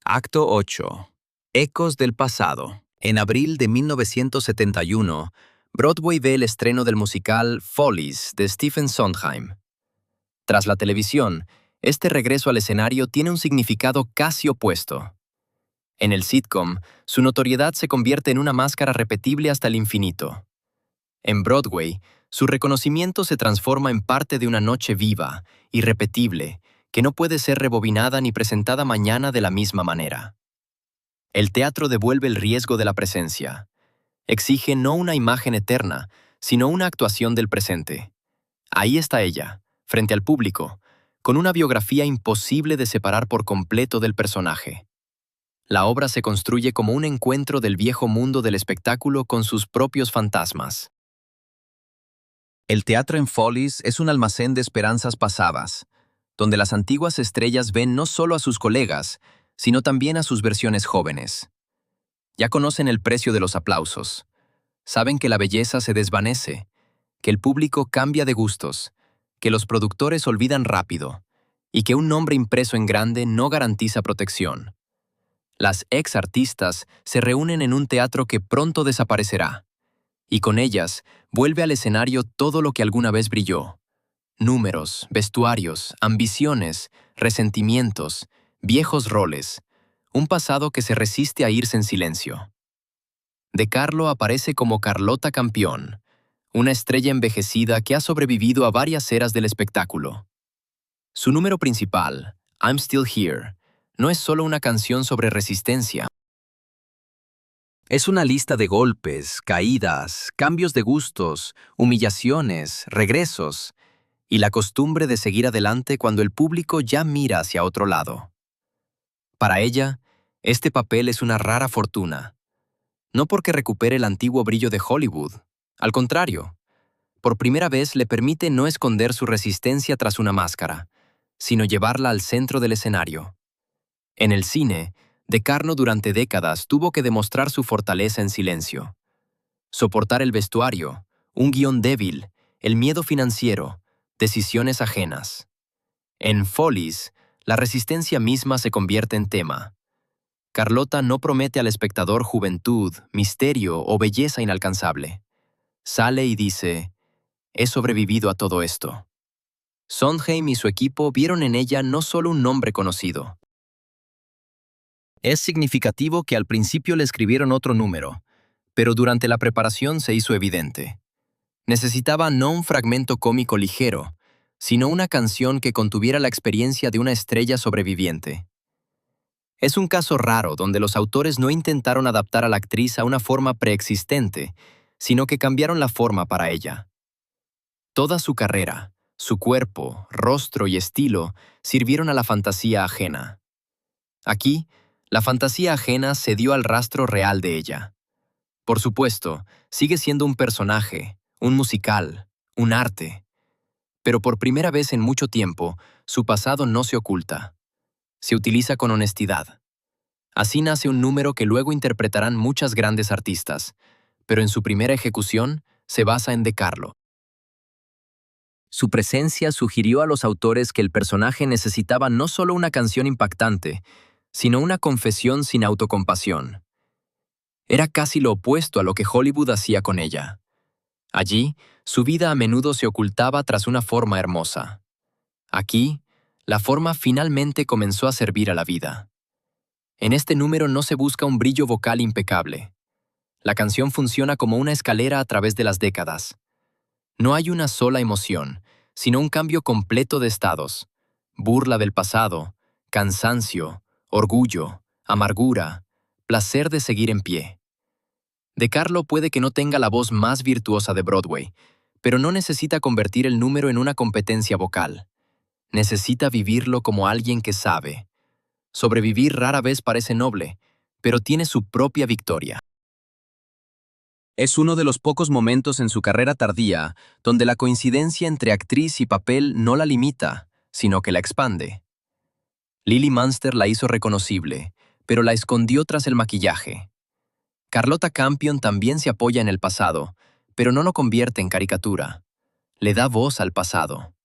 Acto 8. Ecos del pasado. En abril de 1971, Broadway ve el estreno del musical Follies de Stephen Sondheim. Tras la televisión, este regreso al escenario tiene un significado casi opuesto. En el sitcom, su notoriedad se convierte en una máscara repetible hasta el infinito. En Broadway, su reconocimiento se transforma en parte de una noche viva, irrepetible, que no puede ser rebobinada ni presentada mañana de la misma manera. El teatro devuelve el riesgo de la presencia. Exige no una imagen eterna, sino una actuación del presente. Ahí está ella, frente al público, con una biografía imposible de separar por completo del personaje. La obra se construye como un encuentro del viejo mundo del espectáculo con sus propios fantasmas. El teatro en Follies es un almacén de esperanzas pasadas, donde las antiguas estrellas ven no solo a sus colegas, sino también a sus versiones jóvenes. Ya conocen el precio de los aplausos. Saben que la belleza se desvanece, que el público cambia de gustos, que los productores olvidan rápido, y que un nombre impreso en grande no garantiza protección. Las ex-artistas se reúnen en un teatro que pronto desaparecerá, y con ellas vuelve al escenario todo lo que alguna vez brilló. Números, vestuarios, ambiciones, resentimientos, viejos roles, un pasado que se resiste a irse en silencio. De Carlo aparece como Carlota Campión, una estrella envejecida que ha sobrevivido a varias eras del espectáculo. Su número principal, I'm Still Here, no es solo una canción sobre resistencia. Es una lista de golpes, caídas, cambios de gustos, humillaciones, regresos y la costumbre de seguir adelante cuando el público ya mira hacia otro lado. Para ella, este papel es una rara fortuna. No porque recupere el antiguo brillo de Hollywood. Al contrario, por primera vez le permite no esconder su resistencia tras una máscara, sino llevarla al centro del escenario. En el cine, De Carlo durante décadas tuvo que demostrar su fortaleza en silencio. Soportar el vestuario, un guión débil, el miedo financiero, decisiones ajenas. En Follies, la resistencia misma se convierte en tema. Carlota no promete al espectador juventud, misterio o belleza inalcanzable. Sale y dice, he sobrevivido a todo esto. Sondheim y su equipo vieron en ella no solo un nombre conocido. Es significativo que al principio le escribieron otro número, pero durante la preparación se hizo evidente. Necesitaba no un fragmento cómico ligero, sino una canción que contuviera la experiencia de una estrella sobreviviente. Es un caso raro donde los autores no intentaron adaptar a la actriz a una forma preexistente, sino que cambiaron la forma para ella. Toda su carrera, su cuerpo, rostro y estilo sirvieron a la fantasía ajena. Aquí, la fantasía ajena se dio al rastro real de ella. Por supuesto, sigue siendo un personaje, un musical, un arte. Pero por primera vez en mucho tiempo, su pasado no se oculta. Se utiliza con honestidad. Así nace un número que luego interpretarán muchas grandes artistas, pero en su primera ejecución se basa en De Carlo. Su presencia sugirió a los autores que el personaje necesitaba no solo una canción impactante, sino una confesión sin autocompasión. Era casi lo opuesto a lo que Hollywood hacía con ella. Allí, su vida a menudo se ocultaba tras una forma hermosa. Aquí, la forma finalmente comenzó a servir a la vida. En este número no se busca un brillo vocal impecable. La canción funciona como una escalera a través de las décadas. No hay una sola emoción, sino un cambio completo de estados. Burla del pasado, cansancio, orgullo, amargura, placer de seguir en pie. De Carlo puede que no tenga la voz más virtuosa de Broadway, pero no necesita convertir el número en una competencia vocal. Necesita vivirlo como alguien que sabe. Sobrevivir rara vez parece noble, pero tiene su propia victoria. Es uno de los pocos momentos en su carrera tardía donde la coincidencia entre actriz y papel no la limita, sino que la expande. Lily Munster la hizo reconocible, pero la escondió tras el maquillaje. Carlota Campion también se apoya en el pasado, pero no lo convierte en caricatura. Le da voz al pasado.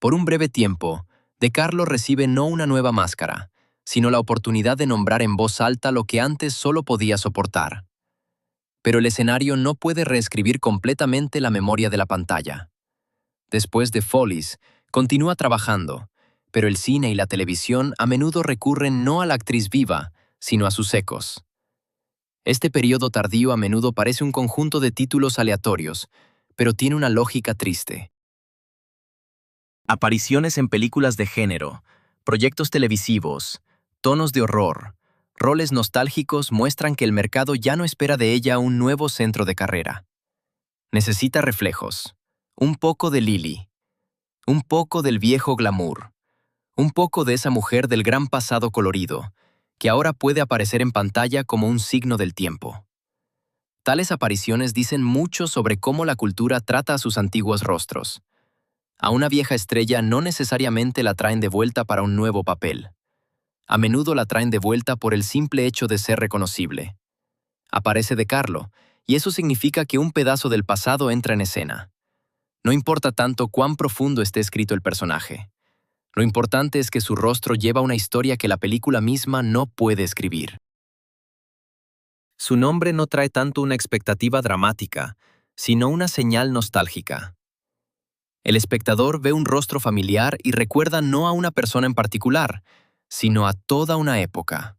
Por un breve tiempo, De Carlo recibe no una nueva máscara, sino la oportunidad de nombrar en voz alta lo que antes solo podía soportar. Pero el escenario no puede reescribir completamente la memoria de la pantalla. Después de Follies, continúa trabajando, pero el cine y la televisión a menudo recurren no a la actriz viva, sino a sus ecos. Este periodo tardío a menudo parece un conjunto de títulos aleatorios, pero tiene una lógica triste. Apariciones en películas de género, proyectos televisivos, tonos de horror, roles nostálgicos muestran que el mercado ya no espera de ella un nuevo centro de carrera. Necesita reflejos, un poco de Lily, un poco del viejo glamour, un poco de esa mujer del gran pasado colorido, que ahora puede aparecer en pantalla como un signo del tiempo. Tales apariciones dicen mucho sobre cómo la cultura trata a sus antiguos rostros. A una vieja estrella no necesariamente la traen de vuelta para un nuevo papel. A menudo la traen de vuelta por el simple hecho de ser reconocible. Aparece De Carlo, y eso significa que un pedazo del pasado entra en escena. No importa tanto cuán profundo esté escrito el personaje. Lo importante es que su rostro lleva una historia que la película misma no puede escribir. Su nombre no trae tanto una expectativa dramática, sino una señal nostálgica. El espectador ve un rostro familiar y recuerda no a una persona en particular, sino a toda una época.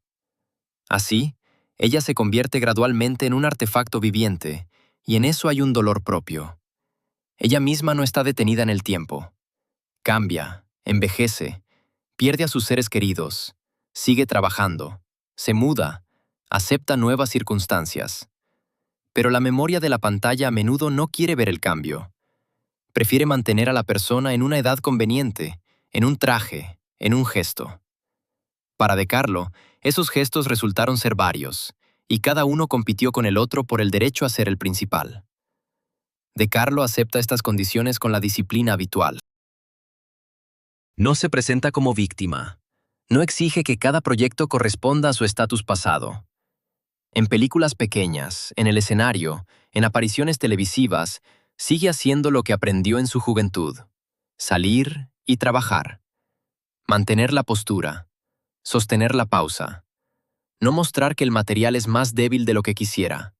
Así, ella se convierte gradualmente en un artefacto viviente, y en eso hay un dolor propio. Ella misma no está detenida en el tiempo. Cambia, envejece, pierde a sus seres queridos, sigue trabajando, se muda, acepta nuevas circunstancias. Pero la memoria de la pantalla a menudo no quiere ver el cambio. Prefiere mantener a la persona en una edad conveniente, en un traje, en un gesto. Para De Carlo, esos gestos resultaron ser varios, y cada uno compitió con el otro por el derecho a ser el principal. De Carlo acepta estas condiciones con la disciplina habitual. No se presenta como víctima. No exige que cada proyecto corresponda a su estatus pasado. En películas pequeñas, en el escenario, en apariciones televisivas, sigue haciendo lo que aprendió en su juventud: salir y trabajar, mantener la postura, sostener la pausa, no mostrar que el material es más débil de lo que quisiera,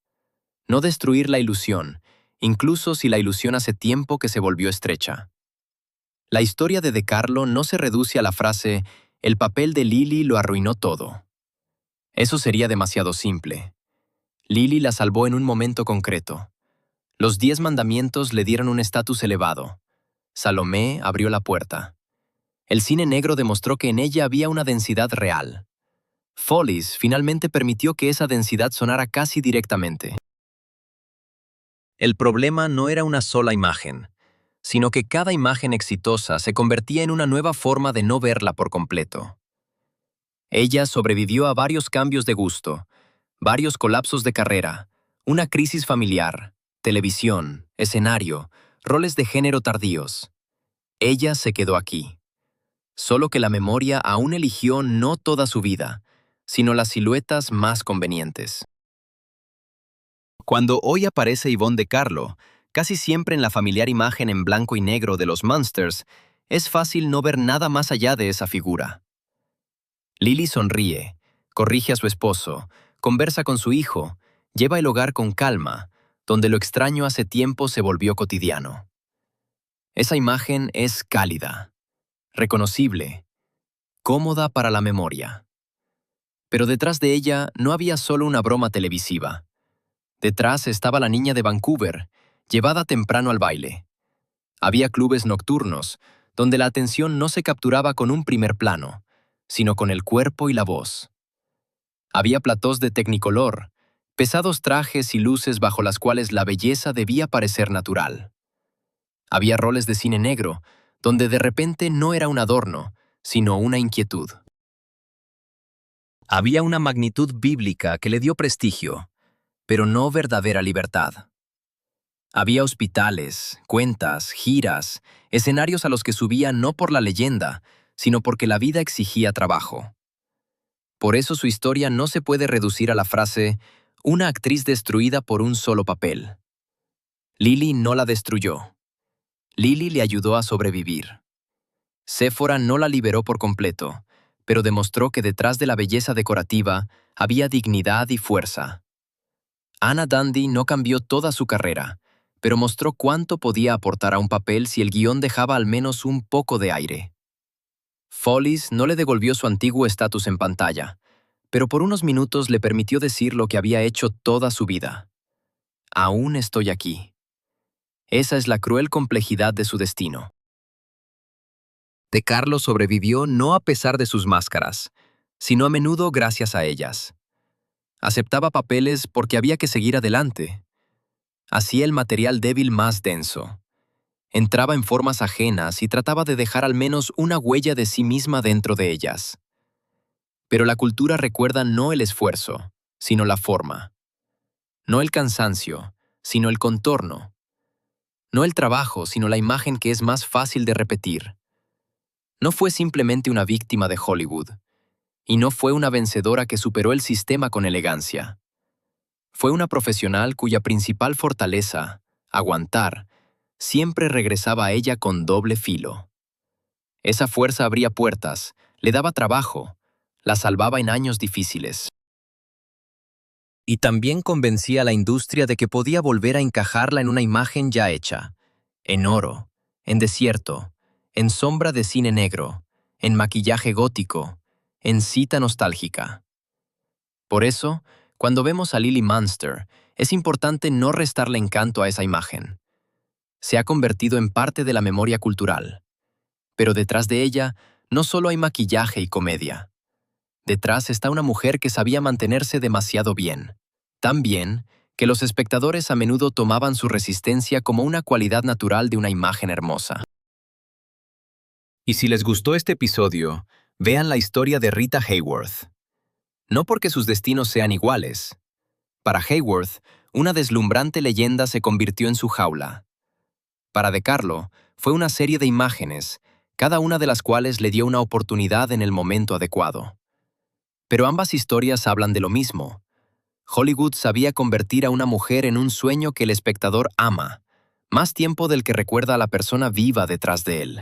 no destruir la ilusión, incluso si la ilusión hace tiempo que se volvió estrecha. La historia de Carlo no se reduce a la frase «el papel de Lily lo arruinó todo». Eso sería demasiado simple. Lily la salvó en un momento concreto. Los 10 mandamientos le dieron un estatus elevado. Salomé abrió la puerta. El cine negro demostró que en ella había una densidad real. Follies finalmente permitió que esa densidad sonara casi directamente. El problema no era una sola imagen, sino que cada imagen exitosa se convertía en una nueva forma de no verla por completo. Ella sobrevivió a varios cambios de gusto, varios colapsos de carrera, una crisis familiar, televisión, escenario, roles de género tardíos. Ella se quedó aquí. Solo que la memoria aún eligió no toda su vida, sino las siluetas más convenientes. Cuando hoy aparece Yvonne De Carlo, casi siempre en la familiar imagen en blanco y negro de los Munsters, es fácil no ver nada más allá de esa figura. Lily sonríe, corrige a su esposo, conversa con su hijo, lleva el hogar con calma, donde lo extraño hace tiempo se volvió cotidiano. Esa imagen es cálida, reconocible, cómoda para la memoria. Pero detrás de ella no había solo una broma televisiva. Detrás estaba la niña de Vancouver, llevada temprano al baile. Había clubes nocturnos, donde la atención no se capturaba con un primer plano, sino con el cuerpo y la voz. Había platós de Technicolor, pesados trajes y luces bajo las cuales la belleza debía parecer natural. Había roles de cine negro, donde de repente no era un adorno, sino una inquietud. Había una magnitud bíblica que le dio prestigio, pero no verdadera libertad. Había hospitales, cuentas, giras, escenarios a los que subía no por la leyenda, sino porque la vida exigía trabajo. Por eso su historia no se puede reducir a la frase «una actriz destruida por un solo papel». Lily no la destruyó. Lily le ayudó a sobrevivir. Séfora no la liberó por completo, pero demostró que detrás de la belleza decorativa había dignidad y fuerza. Anna Dundee no cambió toda su carrera, pero mostró cuánto podía aportar a un papel si el guión dejaba al menos un poco de aire. Follies no le devolvió su antiguo estatus en pantalla, pero por unos minutos le permitió decir lo que había hecho toda su vida. Aún estoy aquí. Esa es la cruel complejidad de su destino. De Carlo sobrevivió no a pesar de sus máscaras, sino a menudo gracias a ellas. Aceptaba papeles porque había que seguir adelante. Hacía el material débil más denso. Entraba en formas ajenas y trataba de dejar al menos una huella de sí misma dentro de ellas. Pero la cultura recuerda no el esfuerzo, sino la forma. No el cansancio, sino el contorno. No el trabajo, sino la imagen que es más fácil de repetir. No fue simplemente una víctima de Hollywood, y no fue una vencedora que superó el sistema con elegancia. Fue una profesional cuya principal fortaleza, aguantar, siempre regresaba a ella con doble filo. Esa fuerza abría puertas, le daba trabajo, la salvaba en años difíciles. Y también convencía a la industria de que podía volver a encajarla en una imagen ya hecha, en oro, en desierto, en sombra de cine negro, en maquillaje gótico, en cita nostálgica. Por eso, cuando vemos a Lily Munster, es importante no restarle encanto a esa imagen. Se ha convertido en parte de la memoria cultural. Pero detrás de ella, no solo hay maquillaje y comedia. Detrás está una mujer que sabía mantenerse demasiado bien. Tan bien que los espectadores a menudo tomaban su resistencia como una cualidad natural de una imagen hermosa. Y si les gustó este episodio, vean la historia de Rita Hayworth. No porque sus destinos sean iguales. Para Hayworth, una deslumbrante leyenda se convirtió en su jaula. Para De Carlo, fue una serie de imágenes, cada una de las cuales le dio una oportunidad en el momento adecuado. Pero ambas historias hablan de lo mismo. Hollywood sabía convertir a una mujer en un sueño que el espectador ama, más tiempo del que recuerda a la persona viva detrás de él.